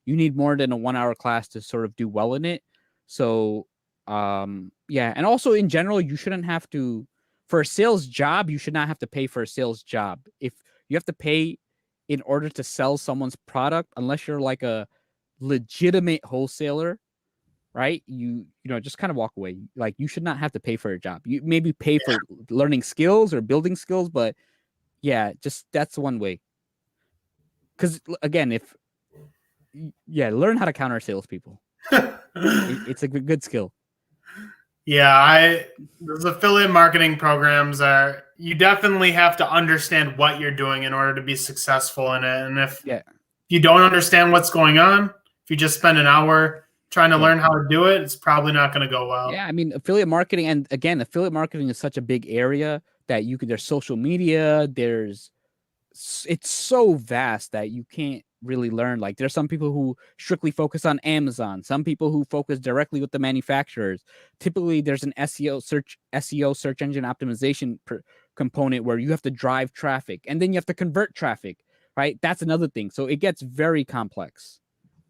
You need more than a 1 hour class to sort of do well in it. So, yeah. And also in general, you shouldn't have to, for a sales job, you should not have to pay for a sales job. If you have to pay in order to sell someone's product, unless you're like a legitimate wholesaler, right? Just kind of walk away. Like, you should not have to pay for a job. You maybe pay for learning skills or building skills, but yeah, just that's one way. Because again, learn how to counter salespeople. It's a good skill. Yeah, those affiliate marketing programs you definitely have to understand what you're doing in order to be successful in it. And if you don't understand what's going on, if you just spend an hour trying to learn how to do it, it's probably not going to go well. Yeah, I mean, affiliate marketing, and again, affiliate marketing is such a big area that there's social media, it's so vast that you can't really learn. Like, there's some people who strictly focus on Amazon, some people who focus directly with the manufacturers. Typically, there's an SEO search engine optimization component where you have to drive traffic, and then you have to convert traffic, right? That's another thing. So it gets very complex,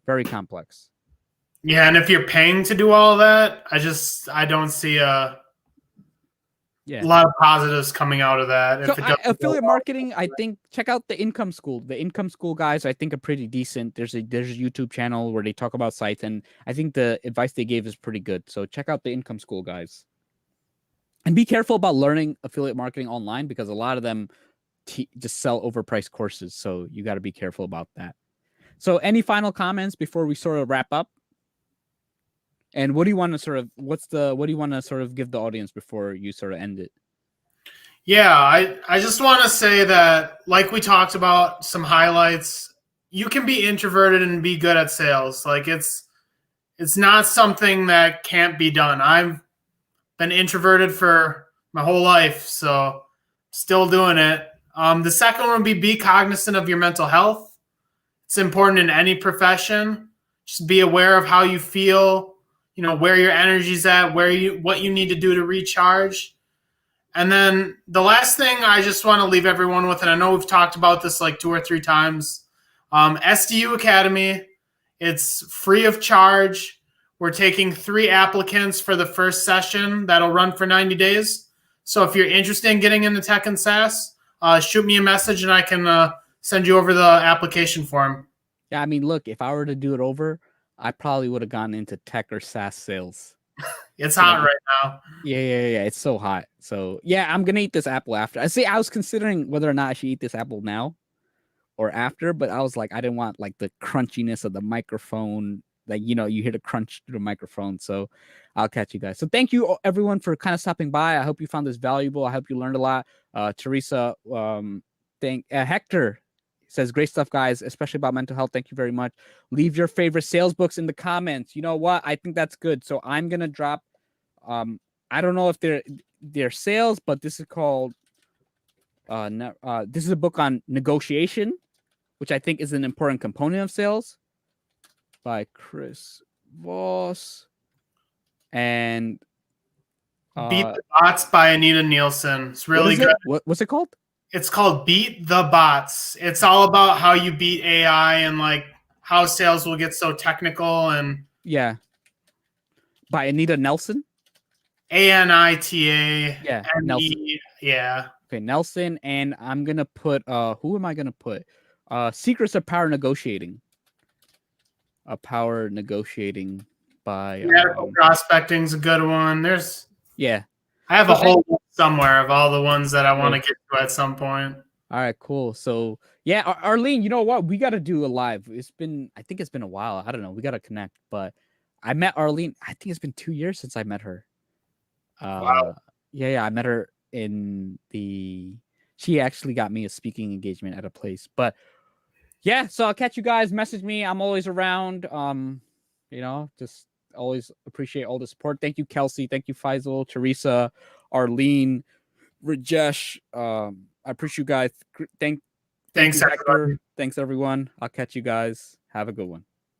very complex. Yeah, and if you're paying to do all of that, I don't see a lot of positives coming out of that. So affiliate marketing, I think, check out the Income School. The Income School guys, I think, are pretty decent. There's a YouTube channel where they talk about sites, and I think the advice they gave is pretty good. So check out the Income School guys. And be careful about learning affiliate marketing online, because a lot of them just sell overpriced courses. So you got to be careful about that. So any final comments before we sort of wrap up? And what do you want to sort of give the audience before you sort of end it? Yeah, I just want to say that, like we talked about, some highlights. You can be introverted and be good at sales. Like, it's not something that can't be done. I've been introverted for my whole life, so still doing it. The second one would be cognizant of your mental health. It's important in any profession. Just be aware of how you feel, where your energy's at, what you need to do to recharge. And then the last thing I just want to leave everyone with, and I know we've talked about this like 2 or 3 times, SDU Academy, it's free of charge. We're taking 3 applicants for the first session that'll run for 90 days. So if you're interested in getting into tech and SaaS, shoot me a message and I can send you over the application form. Yeah, I mean, look, if I were to do it over, I probably would have gone into tech or SaaS sales. It's hot right now. Yeah. It's so hot. So yeah, I'm gonna eat this apple after. I was considering whether or not I should eat this apple now or after, but I was like, I didn't want like the crunchiness of the microphone. Like, you hear the crunch through the microphone. So I'll catch you guys. So thank you everyone for kind of stopping by. I hope you found this valuable. I hope you learned a lot. Teresa, Hector says, great stuff, guys, especially about mental health. Thank you very much. Leave your favorite sales books in the comments. You know what? I think that's good. So I'm going to drop, I don't know if they're sales, but this is called, this is a book on negotiation, which I think is an important component of sales, by Chris Voss. And Beat the Bots by Anita Nielsen. It's really good. What's it called? It's called Beat the Bots. It's all about how you beat AI and like how sales will get so technical. And yeah, by Anita Nelson. Anita. Yeah, Nelson. Yeah. Okay, Nelson. And I'm gonna put who am I gonna put? Secrets of Power Negotiating. Power Negotiating by Prospecting's a good one. I have a whole list somewhere of all the ones that I want to get to at some point. All right, cool. So yeah, Arlene, you know what? We got to do a live. I think it's been a while. I don't know. We got to connect. But I met Arlene. I think it's been 2 years since I met her. Wow. Yeah. I met her she actually got me a speaking engagement at a place. But yeah, so I'll catch you guys. Message me. I'm always around. Just always appreciate all the support. Thank you, Kelsey. Thank you, Faisal, Teresa, Arlene, Rajesh. I appreciate you guys. Thanks, Hector. Thanks, everyone. I'll catch you guys. Have a good one.